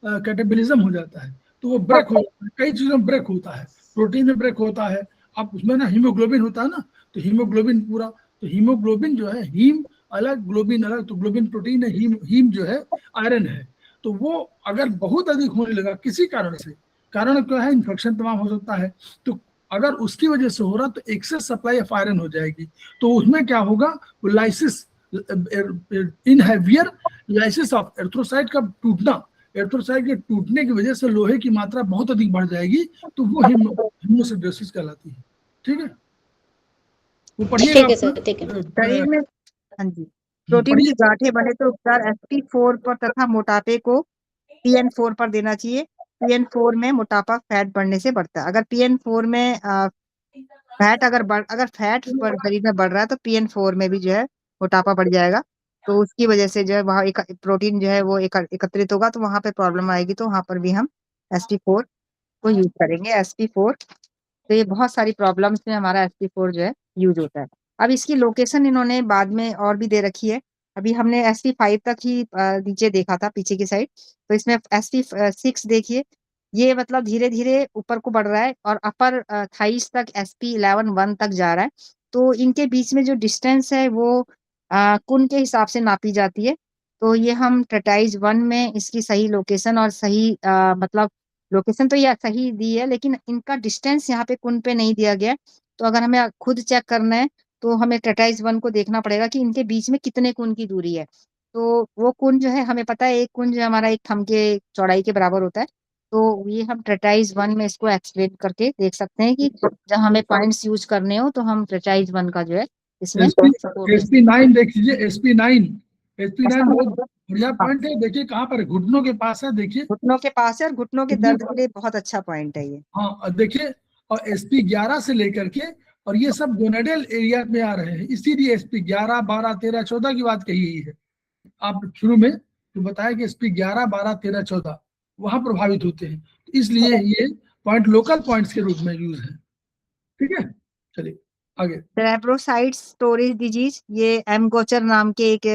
कैटेबलिज्म हो जाता है, तो वो ब्रेक हो जाता है, कई चीजों में ब्रेक होता है, प्रोटीन में ब्रेक होता है, अब उसमें ना हीमोग्लोबिन होता है ना, तो हीमोग्लोबिन पूरा, तो हीमोग्लोबिन जो है, हीम अलग ग्लोबिन अलग, तो ग्लोबिन प्रोटीन है, हीम जो है आयरन है। तो वो अगर बहुत अधिक होने लगा किसी कारण से, कारण क्या है, इन्फेक्शन तमाम हो सकता है, तो अगर उसकी वजह से हो रहा तो एक्सेस सप्लाई ऑफ आयरन हो जाएगी, तो उसमें क्या होगा, lysis in heavier lysis of erythrocyte का टूटना, एर्थ्रोसाइट के टूटने की वजह से लोहे की मात्रा बहुत अधिक बढ़ जाएगी, तो वो हेमोसिडोसिस कहलाती है। ठीक है, वो पढ़िएगा। ठीक है सर, ठीक है। शरीर में हाँ जी, प्रोटीन की गांठें बढ़े तो उपचार SP4 पर तथा मोटापे को PN4 पर देना चाहिए। PN4 में मोटापा फैट बढ़ने से बढ़ता है। अगर PN4 में फैट अगर फैट पर शरीर में बढ़ रहा है तो PN4 में भी जो है मोटापा बढ़ जाएगा, तो उसकी वजह से जो है वहाँ एक प्रोटीन जो है वो एकत्रित होगा, तो वहां पे प्रॉब्लम आएगी, तो वहां पर भी हम SP4 को यूज करेंगे। SP4, तो ये बहुत सारी प्रॉब्लम्स में हमारा SP4 जो है यूज होता है। अब इसकी लोकेशन इन्होंने बाद में और भी दे रखी है। अभी हमने SP5 तक ही नीचे देखा था, पीछे की साइड, तो इसमें SP6 देखिए, ये मतलब धीरे धीरे ऊपर को बढ़ रहा है और अपर थाइस तक SP11 तक जा रहा है। तो इनके बीच में जो डिस्टेंस है वो कुन के हिसाब से नापी जाती है। तो ये हम ट्रेटाइज 1 में इसकी सही लोकेशन और सही मतलब लोकेशन तो यह सही दी है, लेकिन इनका डिस्टेंस यहाँ पे कुंड पे नहीं दिया गया है। तो अगर हमें खुद चेक करना है तो हमें ट्रेटाइज 1 को देखना पड़ेगा कि इनके बीच में कितने कुंड की दूरी है। तो वो कुंड जो है हमें पता है, एक कुंड जो हमारा एक थंब के चौड़ाई के बराबर होता है। तो ये हम ट्रेटाइज 1 में इसको एक्सप्लेन करके देख सकते हैं कि जब हमें पॉइंट्स यूज करने हो तो हम ट्रेटाइज 1 का जो है इसमें SP9 देख लीजिए, SP9 बहुत बढ़िया पॉइंट है। देखिए कहाँ पर है, घुटनों के पास है, देखिए घुटनों के पास है और घुटनों के दर्द के लिए बहुत अच्छा पॉइंट है ये। हाँ और देखिए, और SP11 से लेकर के, और ये सब गोनेडल एरिया में आ रहे हैं, इसीलिए SP11, 12, 13, 14 की बात कही गई है। आप शुरू में जो बताया कि SP11, 12, 13, 14 वहां प्रभावित होते हैं, तो इसलिए ये पॉइंट लोकल पॉइंट्स के रूप में यूज है। ठीक है, चलिए आगे। सेरेब्रोसाइट स्टोरेज डिजीज, ये एम गोचर नाम के एक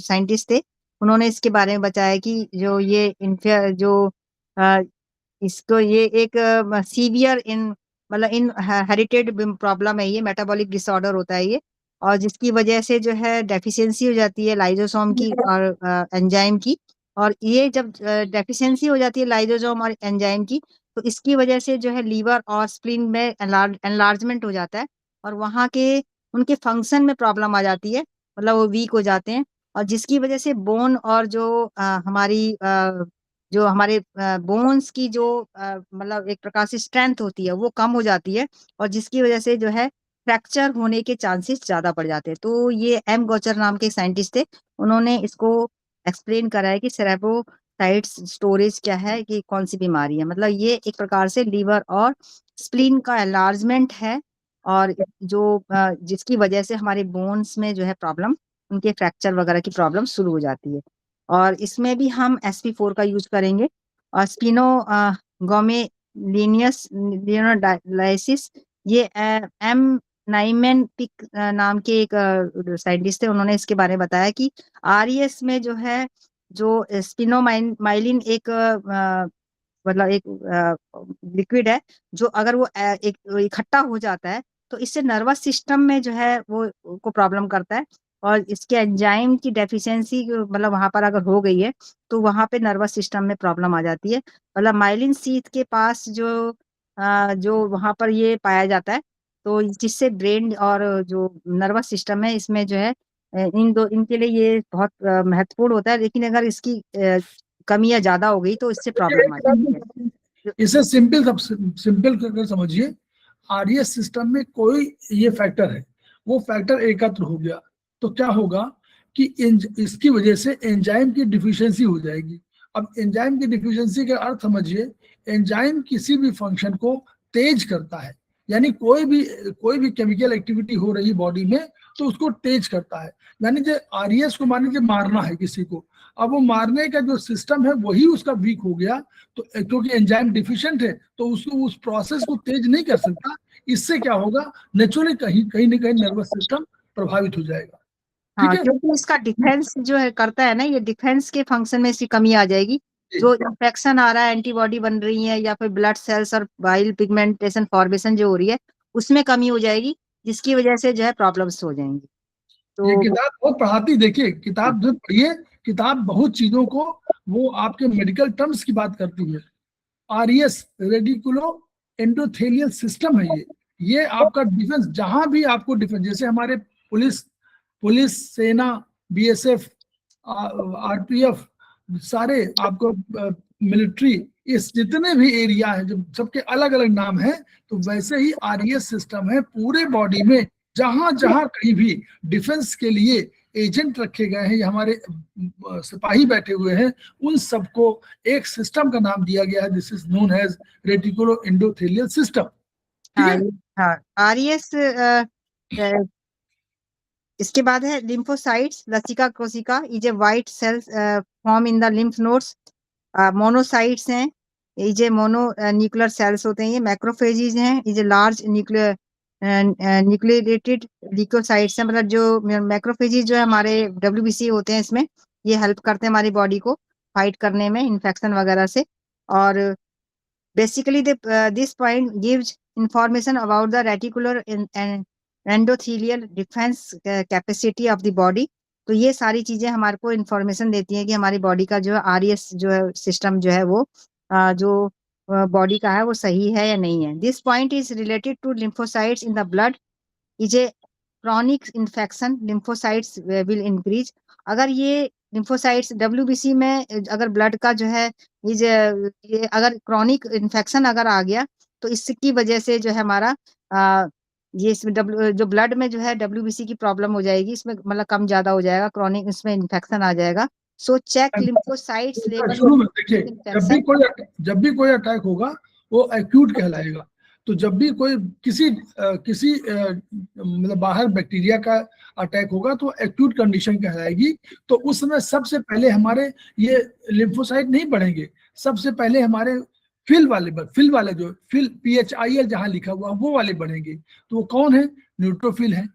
साइंटिस्ट थे। उन्होंने इसके बारे में बताया कि जो ये इसको ये एक सीवियर मतलब इन हेरिटेड प्रॉब्लम है, ये मेटाबॉलिक डिसऑर्डर होता है ये, और जिसकी वजह से जो है डेफिशिएंसी हो जाती है लाइसोसोम की और एंजाइम की। और ये जब डेफिशिएंसी हो जाती है लाइसोसोम और एंजाइम की, तो इसकी वजह से जो है लीवर और स्प्लीन में एनलार्जमेंट हो जाता है, और वहाँ के उनके फंक्शन में प्रॉब्लम आ जाती है, मतलब वो वीक हो जाते हैं। और जिसकी वजह से बोन और जो हमारे बोन्स की जो मतलब एक प्रकार से स्ट्रेंथ होती है वो कम हो जाती है, और जिसकी वजह से जो है फ्रैक्चर होने के चांसेस ज्यादा बढ़ जाते हैं। तो ये एम गोचर नाम के साइंटिस्ट थे, उन्होंने इसको एक्सप्लेन करा है कि सेरेब्रोसाइट्स स्टोरेज क्या है, कि कौन सी बीमारी है। मतलब ये एक प्रकार से लीवर और स्प्लीन का एनलार्जमेंट है, और जिसकी वजह से हमारे बोन्स में जो है प्रॉब्लम, उनके फ्रैक्चर वगैरह की प्रॉब्लम शुरू हो जाती है। और इसमें भी हम SP4 का यूज करेंगे। और स्पिनो गोमेलिनियस लियोनोडायलिसिस, ये एम नाइमन पिक नाम के एक साइंटिस्ट थे, उन्होंने इसके बारे में बताया कि RES में जो है जो स्पिनोमाइलिन एक मतलब एक लिक्विड है, जो अगर वो एक इकट्ठा हो जाता है तो इससे नर्वस सिस्टम में जो है वो को प्रॉब्लम करता है, और इसके एंजाइम की डेफिशिएंसी मतलब वहां पर अगर हो गई है तो वहां पे नर्वस सिस्टम में प्रॉब्लम आ जाती है। मतलब माइलिन सीथ के पास जो वहां पर ये पाया जाता है, तो जिससे ब्रेन और जो नर्वस सिस्टम है इसमें जो है इनके लिए ये बहुत महत्वपूर्ण होता है। लेकिन अगर इसकी कमी या ज्यादा हो गई तो इससे प्रॉब्लम आ जाती है। इसे सिंपल कर समझिए, RES सिस्टम में कोई ये फैक्टर है, वो फैक्टर एकत्र हो गया तो क्या होगा कि इसकी वजह से एंजाइम की डिफिशियंसी हो जाएगी। अब एंजाइम की डिफिशियंसी का अर्थ समझिए, एंजाइम किसी भी फंक्शन को तेज करता है, यानी कोई भी केमिकल एक्टिविटी हो रही बॉडी में तो उसको तेज करता है। यानी जो RES को मान लीजिए मारना है किसी को, अब वो मारने का जो सिस्टम है वही उसका वीक हो गया, तो क्योंकि एंजाइम डिफिशिएंट है तो उसको उस प्रोसेस को तेज नहीं कर सकता। इससे क्या होगा, नेचुरली कहीं ना कहीं नर्वस सिस्टम प्रभावित हो जाएगा। ठीक हाँ, है, क्योंकि इसका डिफेंस जो है करता है ना, ये डिफेंस के फंक्शन में इसकी कमी आ जाएगी। जो इंफेक्शन आ रहा है, एंटीबॉडी बन रही है, या फिर ब्लड सेल्स और बाइल पिगमेंटेशन फॉर्मेशन जो हो रही है उसमें कमी हो जाएगी, जिसकी वजह से जो है प्रॉब्लम्स हो जाएंगी। ये तो किताब बहुत पढ़ाती, देखिए किताब जो पढ़िए, किताब बहुत चीजों को वो आपके मेडिकल टर्म्स की बात करती है। RES रेडिकुलो एंडोथेलियल सिस्टम है ये आपका डिफेंस, जहां भी आपको डिफेंस, जैसे हमारे पुलिस सेना, BSF, RPF, सारे आपको मिलिट्री, इस जितने भी एरिया है जो सबके अलग अलग नाम है, तो वैसे ही RES सिस्टम है पूरे बॉडी में। जहां जहां कहीं भी डिफेंस के लिए एजेंट रखे गए हैं या हमारे सिपाही बैठे हुए हैं, उन सबको एक सिस्टम का नाम दिया गया है, this is known as reticulo endothelial system. ठीक हाँ है, हाँ RES इसके बाद है लिम्फोसाइट्स, लसिका कोशिका, is a white cells form in the lymph nodes. Monocytes हैं, is a mono nuclear cells होते हैं। ये मैक्रोफेजेस हैं, is a large nucleated leucocytes हैं। मतलब जो मैक्रोफेजेस जो है हमारे WBC होते हैं, इसमें ये हेल्प करते हैं हमारी बॉडी को फाइट करने में इन्फेक्शन वगैरह से। और basically this point gives information about the reticular endothelial defense capacity of the body, तो ये सारी चीजें हमारे को इंफॉर्मेशन देती हैं कि हमारी बॉडी का जो RES जो है सिस्टम जो है वो जो बॉडी का है वो सही है या नहीं है। This point is related to lymphocytes in the blood is a chronic infection lymphocytes will increase. अगर ये लिम्फोसाइट्स WBC में अगर ब्लड का जो है ये अगर क्रॉनिक इन्फेक्शन अगर आ गया तो इसकी वजह से जो है हमारा ये इसमें जो ब्लड में जो है WBC की प्रॉब्लम हो जाएगी, इसमें मतलब कम ज्यादा हो जाएगा, क्रॉनिक इसमें इन्फेक्शन आ जाएगा। सो चेक लिम्फोसाइट्स लेवल शुरू में देखिए, इन्फेक्शन। जब भी कोई अटैक होगा वो एक्यूट कहलाएगा। तो जब भी कोई किसी मतलब बाहर बैक्टीरिया का अटैक होगा तो एक्यूट कंडीशन कहलाएगी। तो उस समय सबसे पहले हमारे ये लिम्फोसाइट नहीं बढ़ेंगे, सबसे पहले हमारे फिल वाले जो PHIL जहां लिखा हुआ वो वाले बढ़ेंगे। तो वो कौन है? न्यूट्रोफिल है।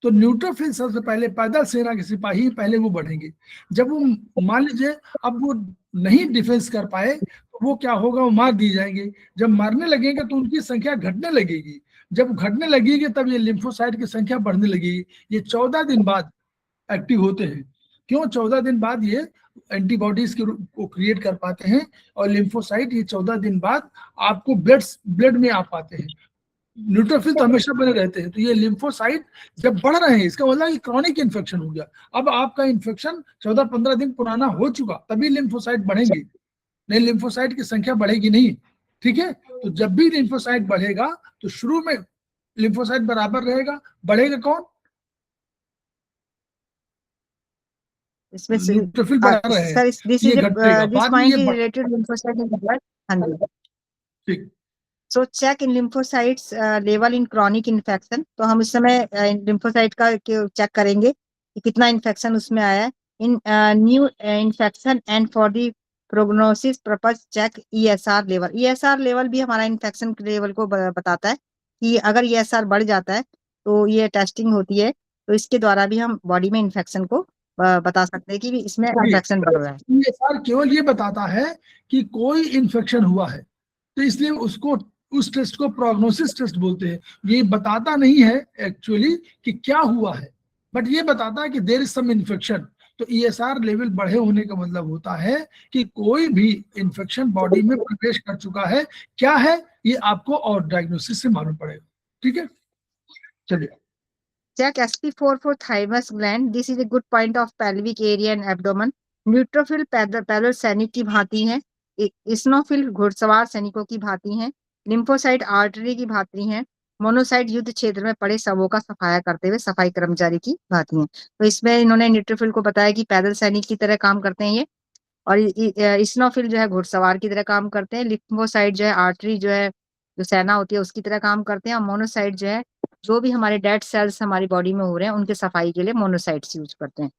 तो न्यूट्रोफिल सबसे पहले पैदल सेना के सिपाही पहले वो बढ़ेंगे। जब वो मान लीजिए अब वो नहीं डिफेंस कर पाए तो वो क्या होगा, वो मार दिए जाएंगे। जब मारने लगेंगे तो उनकी संख्या घटने लगेगी। जब घटने लगेगी तब ये लिम्फोसाइट की संख्या बढ़ने लगेगी। ये 14 दिन बाद एक्टिव होते हैं। क्यों 14 दिन बाद ये एंटीबॉडीज को क्रिएट कर पाते हैं और लिम्फोसाइट ये 14 दिन बाद आपको ब्लड में आ पाते हैं। न्यूट्रोफिल तो हमेशा बने रहते हैं। तो ये लिम्फोसाइट जब बढ़ रहे हैं इसका मतलब कि क्रॉनिक इन्फेक्शन हो गया। अब आपका इन्फेक्शन 14-15 दिन पुराना हो चुका, तभी लिम्फोसाइट बढ़ेंगे, नहीं लिम्फोसाइट की संख्या बढ़ेगी नहीं। ठीक है, तो जब भी लिम्फोसाइट बढ़ेगा तो शुरू में लिम्फोसाइट बराबर रहेगा, बढ़ेगा कौन? इसमें न्यूट्रोफिल बढ़ रहे हैं, ये घटेगा, बाद में ये रिलेटेड लिम्फोसाइट इन ब्लड। हाँ जी, ठीक। So check in lymphocytes level in chronic infection. तो हम इस समय लिम्फोसाइट का चेक करेंगे कि कितना इन्फेक्शन उसमें आया है in new infection and for the prognosis purpose check ESR level. ESR level भी हमारा इन्फेक्शन लेवल को बताता है कि अगर ESR बढ़ जाता है तो ये टेस्टिंग होती है, तो इसके द्वारा भी हम बॉडी में इन्फेक्शन को बता सकते हैं कि इसमें इन्फेक्शन बढ़ रहा है। ESR केवल ये बताता है कि कोई इन्फेक्शन हुआ है, तो इसलिए उसको उस टेस्ट को प्रोग्नोसिस टेस्ट बोलते हैं। ये बताता नहीं है एक्चुअली कि क्या हुआ है, बट ये बताता है कि देयर इज सम इन्फेक्शन। तो ESR लेवल बढ़े होने का मतलब होता है कि कोई भी इन्फेक्शन बॉडी में प्रवेश कर चुका है। क्या है ये आपको और डायग्नोसिस से मालूम पड़ेगा। ठीक है, चलिए। Check SP4 for thymus gland. This is a good point of pelvic area and abdomen. Neutrophil पैदल सैनिक की भांति है, इस्नोफिल घुड़सवार सैनिकों की भांति है, लिम्फोसाइट आर्टरी की भांति है, मोनोसाइट युद्ध क्षेत्र में पड़े शवों का सफाया करते हुए सफाई कर्मचारी की भांति है। तो इसमें इन्होंने न्यूट्रोफिल को बताया कि पैदल सैनिक की तरह काम करते हैं ये, और इस्नोफिल जो है घुड़सवार की तरह काम करते हैं, लिम्फोसाइट जो है आर्टरी जो है जो सेना होती है उसकी तरह काम करते हैं, और मोनोसाइट जो है जो भी हमारे डेड सेल्स हमारी बॉडी में हो रहे हैं उनके सफाई के लिए मोनोसाइट्स यूज करते हैं।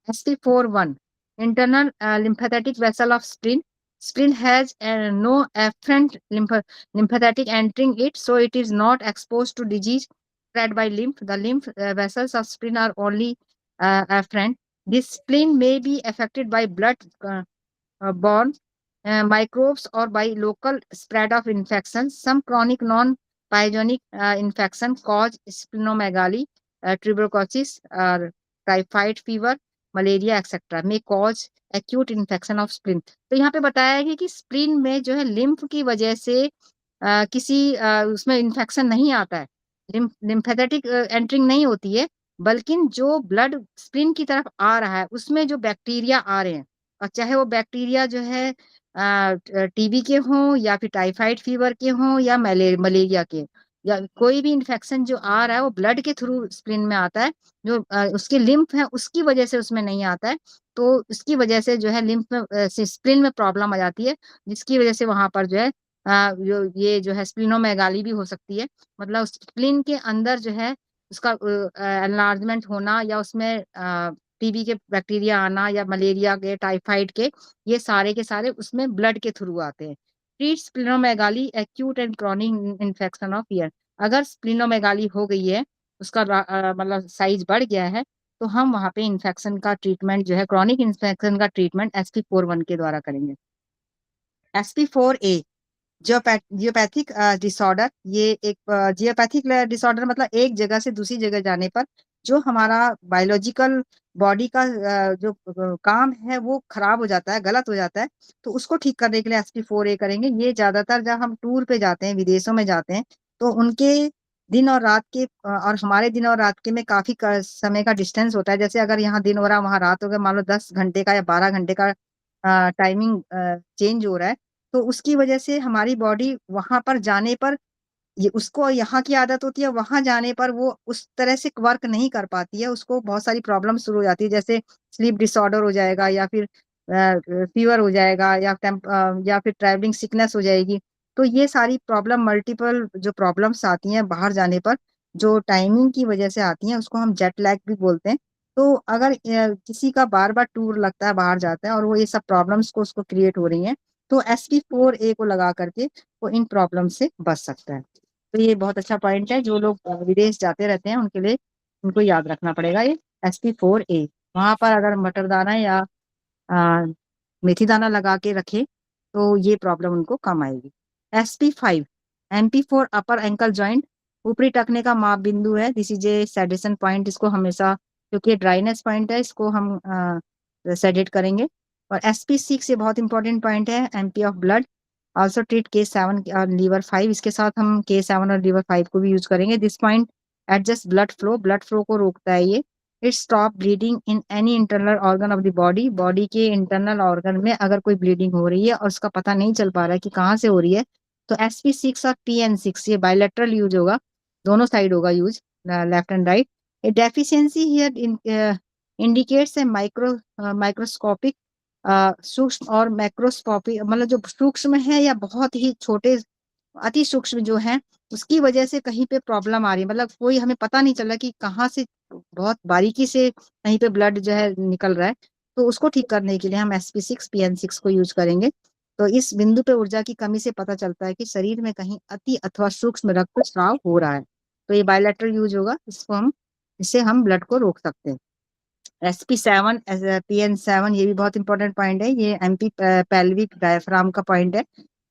SP4-1 internal lymphatic vessel of spleen. Spleen has no afferent lymphatic entering it, so it is not exposed to disease spread by lymph. The lymph vessels of spleen are only afferent. This spleen may be affected by blood borne microbes or by local spread of infections. Some chronic non-pyogenic infection cause splenomegaly, tuberculosis, typhoid fever, malaria etcetera में cause acute infection of spleen. तो यहाँ पे बताया है कि spleen में जो है लिम्फ की वजह से किसी उसमें इन्फेक्शन नहीं आता है, लिम्फेटिक एंटरिंग नहीं होती है, बल्कि जो ब्लड स्प्लीन की तरफ आ रहा है उसमें जो बैक्टीरिया आ रहे हैं, और चाहे वो बैक्टीरिया जो है TB के हों या फिर टाइफाइड फीवर के हों या मलेरिया के, या कोई भी इन्फेक्शन जो आ रहा है वो ब्लड के थ्रू स्प्लीन में आता है, जो उसके लिम्फ है उसकी वजह से उसमें नहीं आता है। तो उसकी वजह से जो है लिम्फ में स्प्लीन में प्रॉब्लम आ जाती है, जिसकी वजह से वहां पर जो है ये जो है स्प्लीनोमेगाली भी हो सकती है। मतलब स्प्लीन के अंदर जो है उसका एनलार्जमेंट होना, या उसमें TB के बैक्टीरिया आना, या मलेरिया के, टाइफाइड के, ये सारे के सारे उसमें ब्लड के थ्रू आते हैं। Treat splenomegaly acute and chronic infection of year. अगर स्प्लीनोमेगाली हो गई है, उसका मतलब साइज बढ़ गया है, तो हम वहां पे इन्फेक्शन का ट्रीटमेंट जो है क्रॉनिक इन्फेक्शन का ट्रीटमेंट SP4-1 के द्वारा करेंगे। SP4A geopathic disorder. ये एक जियोपैथिक डिसऑर्डर मतलब एक जगह से दूसरी जगह जाने पर जो हमारा बायोलॉजिकल बॉडी का जो काम है वो खराब हो जाता है, गलत हो जाता है, तो उसको ठीक करने के लिए SP4A करेंगे। ये ज्यादातर जब हम टूर पे जाते हैं, विदेशों में जाते हैं, तो उनके दिन और रात के और हमारे दिन और रात के में काफी समय का डिस्टेंस होता है। जैसे अगर यहाँ दिन हो रहा है वहां रात हो गया, मान लो 10 घंटे का या 12 घंटे का टाइमिंग चेंज हो रहा है, तो उसकी वजह से हमारी बॉडी वहां पर जाने पर ये उसको यहाँ की आदत होती है, वहां जाने पर वो उस तरह से वर्क नहीं कर पाती है, उसको बहुत सारी प्रॉब्लम शुरू हो जाती है, जैसे स्लीप डिसऑर्डर हो जाएगा, या फिर फीवर हो जाएगा, या फिर ट्रैवलिंग सिकनेस हो जाएगी। तो ये सारी प्रॉब्लम, मल्टीपल जो प्रॉब्लम्स आती हैं बाहर जाने पर, जो टाइमिंग की वजह से आती हैं, उसको हम जेट लैग भी बोलते हैं। तो अगर किसी का बार बार टूर लगता है, बाहर जाता है, और वो ये सब प्रॉब्लम्स को उसको क्रिएट हो रही हैं, तो SP4A को लगा करके वो इन प्रॉब्लम से बच सकता है। तो ये बहुत अच्छा पॉइंट है, जो लोग विदेश जाते रहते हैं उनके लिए उनको याद रखना पड़ेगा ये SP4A। वहां पर अगर मटर दाना या आ, मेथी दाना लगा के रखे तो ये प्रॉब्लम उनको कम आएगी। SP5 MP4 अपर एंकल जॉइंट, ऊपरी टखने का माप बिंदु है। This is a sedation point, इसको हमेशा, क्योंकि ड्राइनेस पॉइंट है, इसको हम सेडेट करेंगे। और SP6 ये बहुत इंपॉर्टेंट पॉइंट है, MP of blood. Also treat K7 और लीवर 5, इसके साथ हम K7 और लीवर 5 को भी यूज करेंगे। This point adjust blood flow को रोकता है ये। It stop bleeding in any internal organ of the body, body के इंटरनल ऑर्गन में अगर कोई ब्लीडिंग हो रही है और उसका पता नहीं चल पा रहा है कि कहाँ से हो रही है, तो SP6 और PN6 ये बायलैटरल यूज होगा, दोनों साइड होगा use, left and right. A deficiency here indicates a microscopic सूक्ष्म और मैक्रोस्कोपिक, मतलब जो सूक्ष्म है या बहुत ही छोटे अति सूक्ष्म जो है, उसकी वजह से कहीं पे प्रॉब्लम आ रही है, मतलब कोई हमें पता नहीं चला कि कहाँ से बहुत बारीकी से कहीं पे ब्लड जो है निकल रहा है, तो उसको ठीक करने के लिए हम SP6 PN6 को यूज करेंगे। तो इस बिंदु पे ऊर्जा की कमी से पता चलता है कि शरीर में कहीं अति अथवा सूक्ष्म रक्तस्राव हो रहा है, तो ये बायलैटरल यूज होगा, इससे हम ब्लड को रोक सकते हैं। SP7 PN7 ये भी बहुत इंपॉर्टेंट पॉइंट है, ये MP पेल्विक डायफ्राम का पॉइंट है।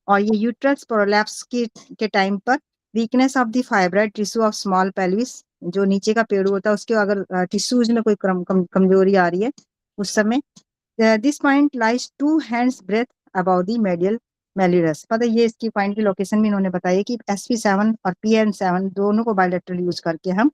और ये यूट्रस प्रोलैप्स के टाइम पर weakness of the fibroid tissue of small pelvis, जो नीचे का पेड़ होता है उसके अगर टिश्यूज में कोई कमजोरी आ रही है उस समय, this point lies 2 hands breadth about the medial malleolus. मतलब ये इसकी पॉइंट की लोकेशन भी इन्होंने बताई है कि SP7 और PN7 दोनों को बायलैटरल यूज करके हम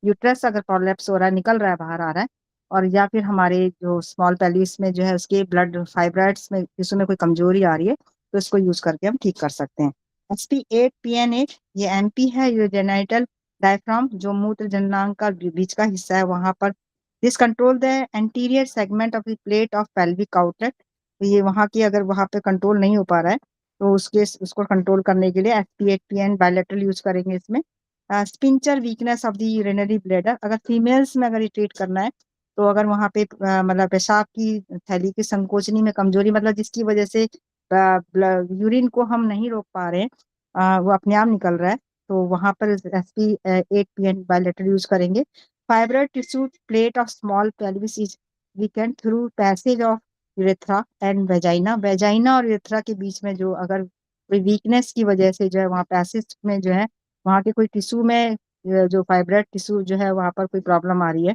यूट्रस अगर प्रोलैप्स हो रहा है, निकल रहा है, बाहर आ रहा है, और या फिर हमारे जो स्मॉल पेल्विस में जो है उसके ब्लड फाइब्राइड्स में टिश्यू में कोई कमजोरी आ रही है, तो इसको यूज करके हम ठीक कर सकते हैं। SP8 PN8 ये MP है, ये जेनाइटल डायफ्राम, जो मूत्र जननांग का बीच का हिस्सा है वहां पर। This control the anterior segment of the plate of pelvic outlet, तो ये वहां की अगर वहां पे कंट्रोल नहीं हो पा रहा है, तो उसको कंट्रोल करने के लिए SP8 PN बायलैटरल यूज करेंगे इसमें। Sphincter weakness of the urinary bladder, अगर फीमेल्स में अगर ये ट्रीट करना है, तो अगर वहां पे मतलब पेशाब की थैली की संकोचनी में कमजोरी, मतलब जिसकी वजह से यूरिन को हम नहीं रोक पा रहे हैं, वो अपने आप निकल रहा है, तो वहां पर SP8 PN बायलैटरल यूज करेंगे। Fibroid tissue plate of small pelvis is weekend through passage of urethra and vagina, vagina और यूरेथ्रा के बीच में जो अगर कोई वीकनेस की वजह से जो है वहाँ पैसेज में जो है वहाँ के कोई टिश्यू में जो फाइब्रोइड टिश्यू जो है वहाँ पर कोई प्रॉब्लम आ रही है,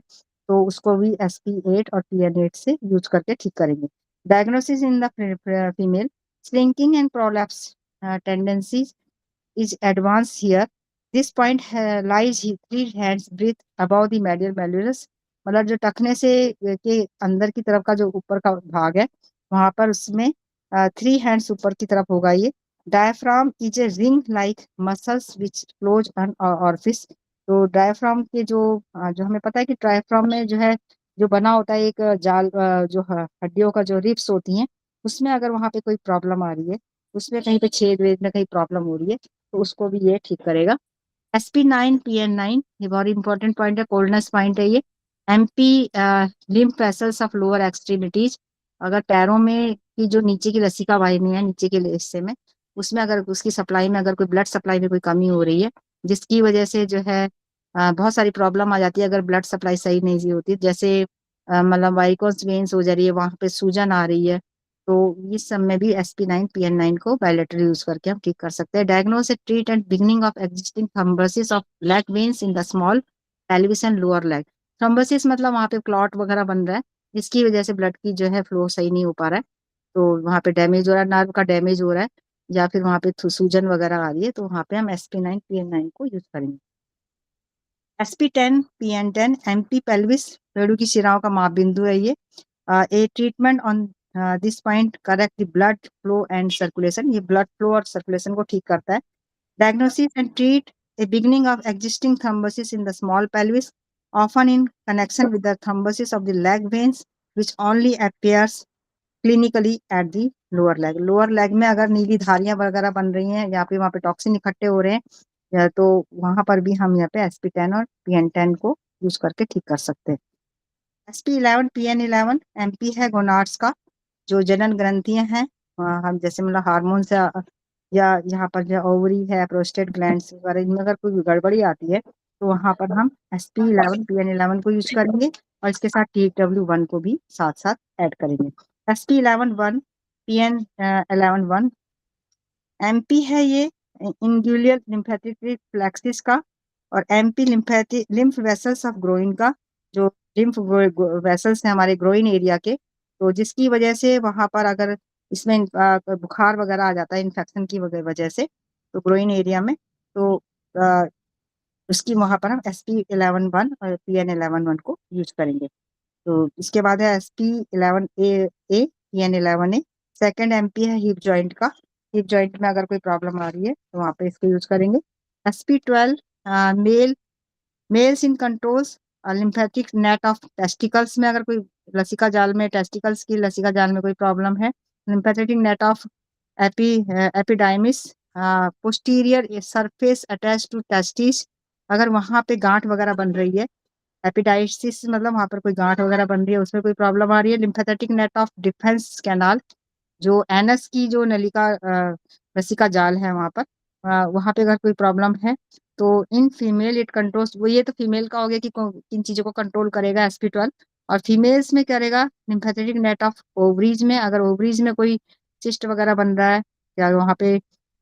तो उसको भी SP8 और PN8 से यूज करके ठीक करेंगे। Diagnosis in the female, shrinking and prolapse tendencies is advanced here. This point lies 3 hands breadth above the medial malleolus, मतलब जो टखने से के अंदर की तरफ का जो ऊपर का भाग है वहां पर उसमें 3 हैंड्स ऊपर की तरफ होगा ये। Diaphragm is a ring like muscles which close an orifice, तो डायफ्राम के जो हमें पता है कि डायफ्राम में जो है जो बना होता है एक जाल, जो हड्डियों का जो रिप्स होती हैं, उसमें अगर वहां पे कोई प्रॉब्लम आ रही है, उसमें कहीं पे छेद वेद में कहीं प्रॉब्लम हो रही है, तो उसको भी ये ठीक करेगा। SP9 PN9 ये बहुत इंपॉर्टेंट पॉइंट है, कोल्डनेस पॉइंट है ये। MP lymph vessels of lower extremities, अगर पैरों में की जो नीचे की लसिका वाहिनी है, नीचे के हिस्से में, उसमें अगर उसकी सप्लाई में अगर कोई ब्लड सप्लाई में कोई कमी हो रही है, जिसकी वजह से जो है बहुत सारी प्रॉब्लम आ जाती है अगर ब्लड सप्लाई सही नहीं होती, जैसे मतलब वारिकोस वेन्स हो जा रही है, वहां पे सूजन आ रही है, तो इस सब में भी SP9 PN9 को बायलैटरल यूज करके हम ठीक कर सकते हैं। Diagnose treat and beginning of existing thrombosis of black veins in the small pelvis and lower leg, thrombosis मतलब वहाँ पे क्लॉट वगैरह बन रहा है, इसकी वजह से ब्लड की जो है फ्लो सही नहीं हो पा रहा है, तो वहाँ पे डैमेज हो रहा है, नर्व का डैमेज हो रहा है, या फिर वहाँ पे सूजन वगैरह आ रही है, तो वहाँ पे हम SP9 PN9 को यूज करेंगे। SP10 PN10 MP पेल्विस पेड़ों की शिराओं का माप बिंदु है ये। A treatment on this point correct the blood flow and circulation, ये ब्लड फ्लो और सर्कुलेशन को ठीक करता है। Diagnosis and treat a beginning of existing thrombosis in the small pelvis, often in connection with the thrombosis of the leg veins, which only appears clinically at the lower leg. Lower leg में अगर नीली धारियां वगैरह बन रही हैं या फिर वहाँ पे टॉक्सिन इकट्ठे हो रहे हैं, या तो वहां पर भी हम यहाँ पे SP10 और PN10 को यूज करके ठीक कर सकते हैं। SP11 PN11 MP है गोनाड्स का, जो जनन ग्रंथियां हैं, हम जैसे मतलब हार्मोन से या यहाँ पर जो ओवरी है, प्रोस्टेट ग्लैंड्स वगैरह, इनमें अगर कोई गड़बड़ी आती है तो वहां पर हम SP11 PN11 को यूज करेंगे और इसके साथ TW1 को भी साथ साथ ऐड करेंगे। SP11 1 PN11 1 MP है ये इंग्यूलियर लिम्फेटिक फ्लेक्सिस का, और MP lymphatic lymph vessels of groin का, जो लिम्फ वेसल्स हैं हमारे ग्रोइन एरिया के, तो जिसकी वजह से वहां पर अगर इसमें बुखार वगैरह आ जाता है इन्फेक्शन की वजह से, तो ग्रोइन एरिया में, तो आ, उसकी वहां पर हम SP11 1 और PN11 1 को यूज करेंगे। तो इसके बाद है SP11A PN11A। सेकेंड MP है हिप जॉइंट का, हिप जॉइंट में अगर कोई प्रॉब्लम आ रही है तो वहां पे इसको यूज करेंगे। SP12 male males in controls lymphatic net of testicles में अगर कोई लसिका जाल में, टेस्टिकल्स की लसिका जाल में कोई प्रॉब्लम है, lymphatic net of epididymis posterior surface attach to testis, अगर वहां पे गांठ वगैरह बन रही है, एपिडाइसिस मतलब वहां पर कोई गांठ वगैरह बन रही है, उसमें कोई प्रॉब्लम आ रही है। Lymphatic net of defence canal, जो एनस की जो नलिका लसिका जाल है वहां पर, वहां पे अगर कोई प्रॉब्लम है तो इन फीमेल इट कंट्रोल्स, वो ये तो फीमेल का हो गया कि किन चीजों को कंट्रोल करेगा SP12, और फीमेल्स में करेगा लिम्फेटिक नेट ऑफ ओवरीज में, अगर ओवरीज में कोई सिस्ट वगैरह बन रहा है या वहां पे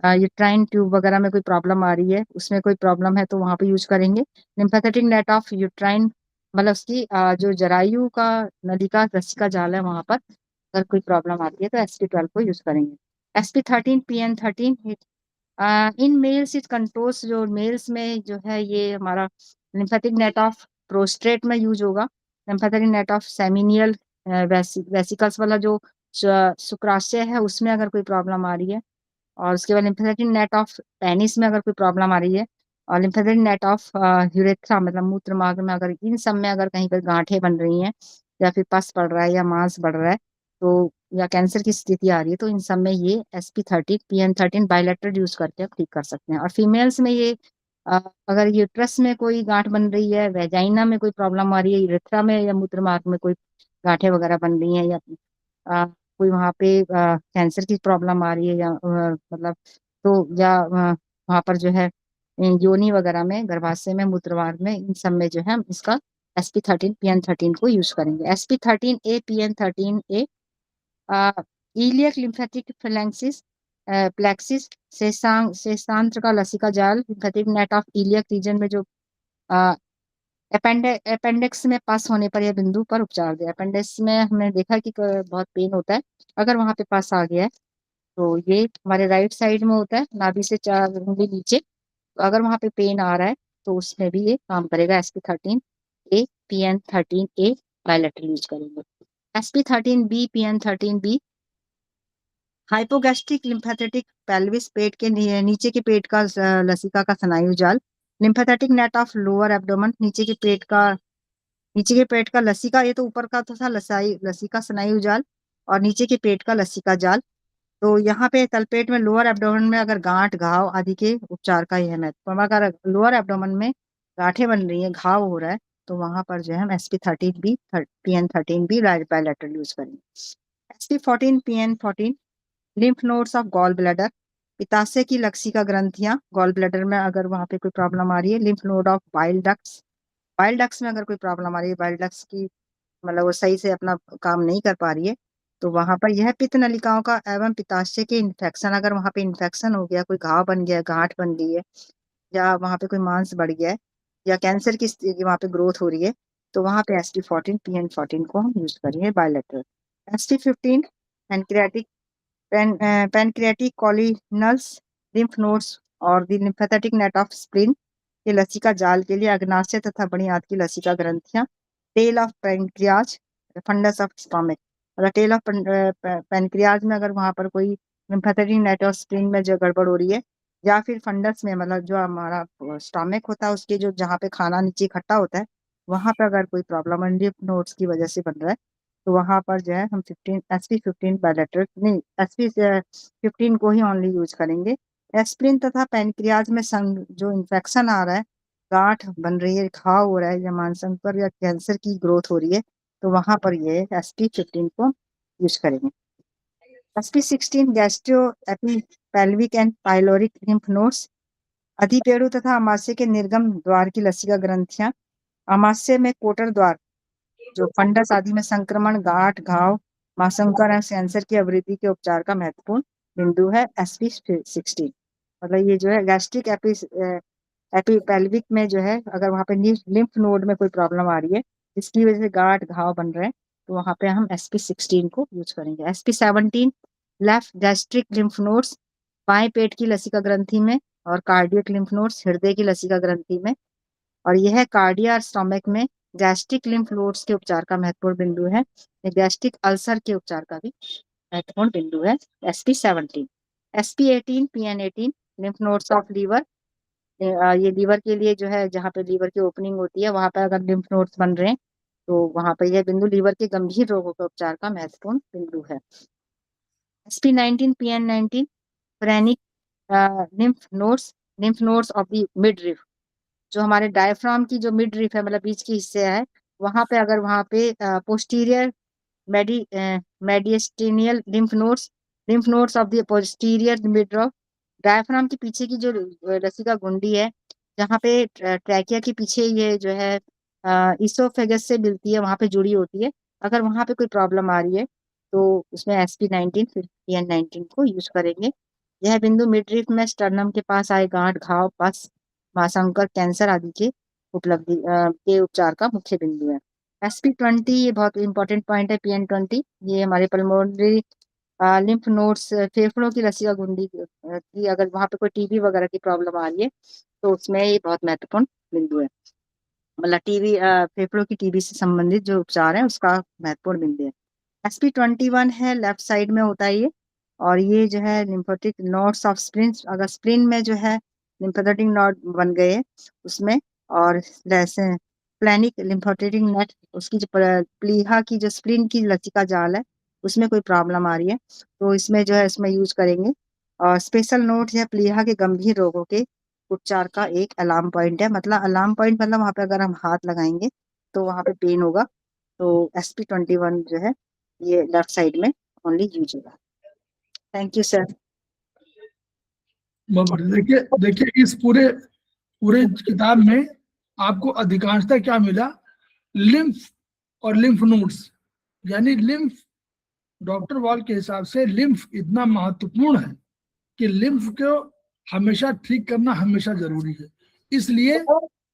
यूट्राइन ट्यूब वगैरह में कोई प्रॉब्लम आ रही है, उसमें कोई प्रॉब्लम है तो वहां पे यूज करेंगे। लिम्फेटिक नेट ऑफ यूट्राइन मतलब उसकी जो जरायु का नलिका लसिका जाल है वहां पर अगर कोई प्रॉब्लम आती है तो SP12 को यूज करेंगे। SP13 PN13 in males it controls, जो मेल्स में जो है ये हमारा लिम्फेटिक नेट ऑफ प्रोस्टेट में यूज होगा। लिम्फेटिक नेट ऑफ सेमिनियल वेसिकल्स वाला जो शुक्राशय है उसमें अगर कोई प्रॉब्लम आ रही है, और उसके बाद लिम्फेटिक नेट ऑफ पेनिस में अगर कोई प्रॉब्लम आ रही है, और लिम्फेटिक नेट ऑफ यूरेथ्रा मतलब मूत्र मार्ग में अगर इन सब में अगर कहीं पर गांठें बन रही हैं या फिर पस पड़ रहा है या मांस बढ़ रहा है, तो या कैंसर की स्थिति आ रही है, तो इन सब में ये SP13 PN13 बायलेटरल यूज करके आप ठीक कर सकते हैं। और फीमेल्स में ये अगर यूट्रस में कोई गांठ बन रही है, वेजाइना में कोई प्रॉब्लम आ रही है, यूरेथ्रा में या मूत्र मार्ग में कोई गांठें वगैरह बन रही हैं, या कोई वहां पे कैंसर की प्रॉब्लम आ रही है, या मतलब तो या वहां पर जो है योनि वगैरह में, गर्भाशय में, मूत्रमार्ग में, इन सब में जो है हम इसका SP13 PN13 को यूज करेंगे। SP13A PN13A iliac lymphatic plexus plexus शेषांत्र का लसिका जाल, lymphatic net of iliac region में जो अपेंडिक्स में पास होने पर यह बिंदु पर उपचार दिया। अपेंडिक्स में हमने देखा कि बहुत पेन होता है, अगर वहां पे पास आ गया है तो ये हमारे राइट साइड में होता है, नाभि से 4 उंगली नीचे, तो अगर वहां पे पेन आ रहा है तो उसमें भी ये काम करेगा। SP13A PN13A बायलेटरल यूज करेंगे। SP13B PN13B hypogastric lymphatic pelvis, पेट के नीचे के पेट का लसिका का स्नायु जाल, lymphatic net of lower abdomen, नीचे के पेट का लसिका, ये तो ऊपर का तो था लसिका स्नायु जाल, और नीचे के पेट का लसिका जाल। तो यहाँ पे तलपेट में लोअर एब्डोमेन में अगर गांठ घाव आदि के उपचार का यह महत्व, अगर लोअर एब्डोमेन में गांठें बन रही है, घाव हो रहा है, तो वहां पर जो है हम SP13B PN13B बायलेटरल यूज करेंगे। SP14 PN14 lymph nodes of gall bladder, पित्ताशय की लसिका ग्रंथियां, गॉल ब्लैडर में अगर वहां पे कोई प्रॉब्लम आ रही है। Lymph node of bile ducts में अगर कोई प्रॉब्लम आ रही है, बाइल डक्ट्स की मतलब वो सही से अपना काम नहीं कर पा रही है, तो वहां पर यह पित्त नलिकाओं का एवं पित्ताशय के इन्फेक्शन, अगर वहां पे इन्फेक्शन हो गया, कोई घाव बन गया, गांठ बन गई है, या वहां पे कोई मांस बढ़ गया है, या कैंसर की स्थिति वहां पे ग्रोथ हो रही है, तो वहां पे ST14 PN14 को हम यूज करेंगे bilateral. ST15 pancreatico lienal lymph nodes और the lymphatic net of spleen के लसिका जाल के लिए अग्नाशय तथा बड़ी आंत की लसिका ग्रंथियां। Tail of pancreas fundus of stomach, मतलब टेल ऑफ पैनक्रियाज में अगर वहां पर कोई लिम्फेटिक नेट ऑफ स्प्लीन में जो गड़बड़ हो रही है, या फिर फंडस में मतलब जो हमारा स्टोमक होता है उसके जो जहाँ पे खाना नीचे इकट्ठा होता है वहां पे अगर कोई प्रॉब्लम लिम्फ नोड्स की वजह से बन रहा है, तो वहां पर जो है हम SP15 बायोलेटरल नहीं SP15 को ही ओनली यूज करेंगे। एस्प्रिन तथा पैनक्रियाज में जो इन्फेक्शन आ रहा है, गांठ बन रही है, घाव हो रहा है, या मांसपेशियों पर या कैंसर की ग्रोथ हो रही है, तो वहां पर ये SP15 को यूज करेंगे। SP16 gastro epiploic and pyloric lymph nodes, अधिपेड़ु तथा अमाशय के निर्गम द्वार की लसिका ग्रंथियां। अमाशय में कोटर द्वार जो फंडस आदि में संक्रमण, गांठ, घाव, मांसपेशियों और कैंसर की अवृद्धि के उपचार का महत्वपूर्ण बिंदु है SP16। मतलब ये जो है गैस्ट्रिक एपिपेल्विक में जो है अगर वहां पे लिम्फ नोड में कोई प्रॉब्लम आ रही है जिसकी वजह से गांठ घाव बन रहे हैं, तो वहां पे हम SP16 को यूज करेंगे। SP17 left gastric lymph nodes, बाएं पेट की लसिका ग्रंथि में, और कार्डियक लिम्फ नोड्स हृदय की लसिका ग्रंथि में, और यह कार्डिया और स्टोमक में गैस्ट्रिक लिम्फ नोड्स के उपचार का महत्वपूर्ण बिंदु है। गैस्ट्रिक अल्सर के उपचार का भी महत्वपूर्ण बिंदु है SP17। SP18 PN18 lymph nodes of liver, ये लीवर के लिए जो है जहाँ पे लीवर की ओपनिंग होती है वहां पर अगर लिम्फ नोड्स बन रहे हैं तो वहां पर यह बिंदु लीवर के गंभीर रोगों के उपचार का महत्वपूर्ण बिंदु है। SP19 PN19 phrenic lymph nodes of the midriff, जो हमारे डायफ्राम की जो मिडरिफ है मतलब बीच के हिस्से है, वहां पे अगर वहां पे posterior mediastinal lymph nodes of the posterior midriff, diaphragm के पीछे की जो लसिका गुंडी है जहाँ पे ट्रैकिया के पीछे ये जो है इसोफेगस से मिलती है, वहां पे जुड़ी होती है, अगर वहां पे कोई प्रॉब्लम आ रही है तो उसमें SP19 फिर PN19 को यूज करेंगे। यह बिंदु मिडरिफ में स्टर्नम के पास आए गांठ, घाव, पस, मांसपेशियों, कैंसर आदि के के उपचार का मुख्य बिंदु है। SP20 ये बहुत इंपॉर्टेंट पॉइंट है। PN20 ये हमारे पल्मोनरी लिम्फ नोड्स, फेफड़ों की लसिका गुंडी की अगर वहां पे कोई TB वगैरह की प्रॉब्लम आ रही है तो उसमें ये बहुत महत्वपूर्ण बिंदु है, मतलब फेफड़ों की TB से संबंधित जो उपचार है उसका महत्वपूर्ण बिंदु है। SP21 है लेफ्ट साइड में होता है ये, और ये जो है लिम्फेटिक नोड्स ऑफ स्प्लीन, अगर स्प्लीन में जो है लिम्फेटिक नोड बन गए उसमें, और जैसे प्लेनिक लिम्फेटिक नेट उसकी जो प्लीहा की जो स्प्लीन की लसिका जाल है उसमें कोई प्रॉब्लम आ रही है तो इसमें जो है इसमें यूज करेंगे। और स्पेशल नोट है प्लीहा के गंभीर रोगों के उपचार का एक अलार्म पॉइंट है, मतलब अलार्म पॉइंट मतलब वहां पे अगर हम हाथ लगाएंगे तो वहां पे पेन होगा, तो SP21 जो है ये लेफ्ट साइड में ओनली यूज होगा। Thank you sir. देखिए देखिए इस पूरे पूरे किताब में आपको अधिकांशतः क्या मिला, लिम्फ और लिम्फ नोड्स, यानी लिम्फ डॉक्टर वॉल के हिसाब से लिम्फ इतना महत्वपूर्ण है कि लिम्फ को हमेशा ठीक करना हमेशा जरूरी है, इसलिए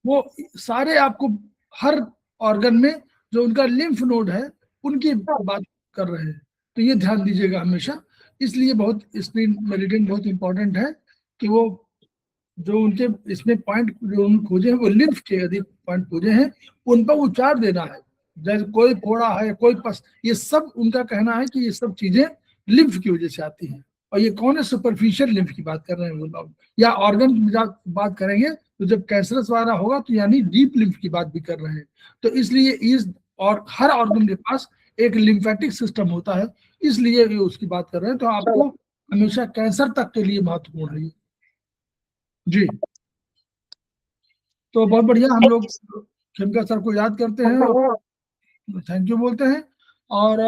वो सारे आपको हर ऑर्गन में जो उनका लिम्फ नोड है उनकी बात कर रहे हैं, तो ये ध्यान दीजिएगा हमेशा। इसलिए बहुत स्प्लीन मेरिडियन बहुत इंपॉर्टेंट है कि वो जो उनके इसमें पॉइंट जो उन्होंने खोजे हैं वो लिम्फ के अधिक पॉइंट खोजे हैं, उन पर उपचार देना है। जैसे कोई फोड़ा है, कोई पस, ये सब उनका कहना है कि ये सब चीजें लिम्फ की वजह से आती हैं। और ये कौन है, सुपरफिशियल लिम्फ की बात कर रहे हैं वो लोग, या ऑर्गन की बात करेंगे तो जब कैंसरस वाला होगा तो यानी डीप लिम्फ की बात भी कर रहे हैं। तो इसलिए इस और हर ऑर्गन के पास एक लिम्फेटिक सिस्टम होता है, इसलिए ये उसकी बात कर रहे हैं। तो आपको हमेशा कैंसर तक के लिए महत्वपूर्ण है जी। तो बहुत बढ़िया, हम लोग खेमका सर को याद करते हैं, थैंक यू बोलते हैं। और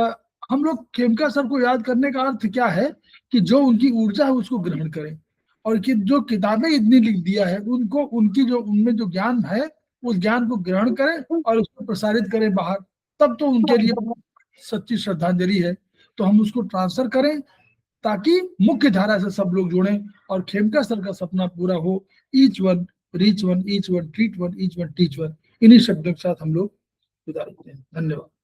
हम लोग खेमका सर को याद करने का अर्थ क्या है कि जो उनकी ऊर्जा है उसको ग्रहण करें, और कि जो किताबें इतनी लिख दिया है उनको उनकी जो उनमें जो ज्ञान है उस ज्ञान को ग्रहण करें और उसको प्रसारित करें बाहर, तब तो उनके लिए सच्ची श्रद्धांजलि है। तो हम उसको ट्रांसफर करें ताकि मुख्य धारा से सब लोग जुड़ें और खेमका सर का सपना पूरा हो। Each one reach one, each one treat one, each one teach one, इन्हीं शब्दों के साथ हम लोग विदा लेते हैं। धन्यवाद।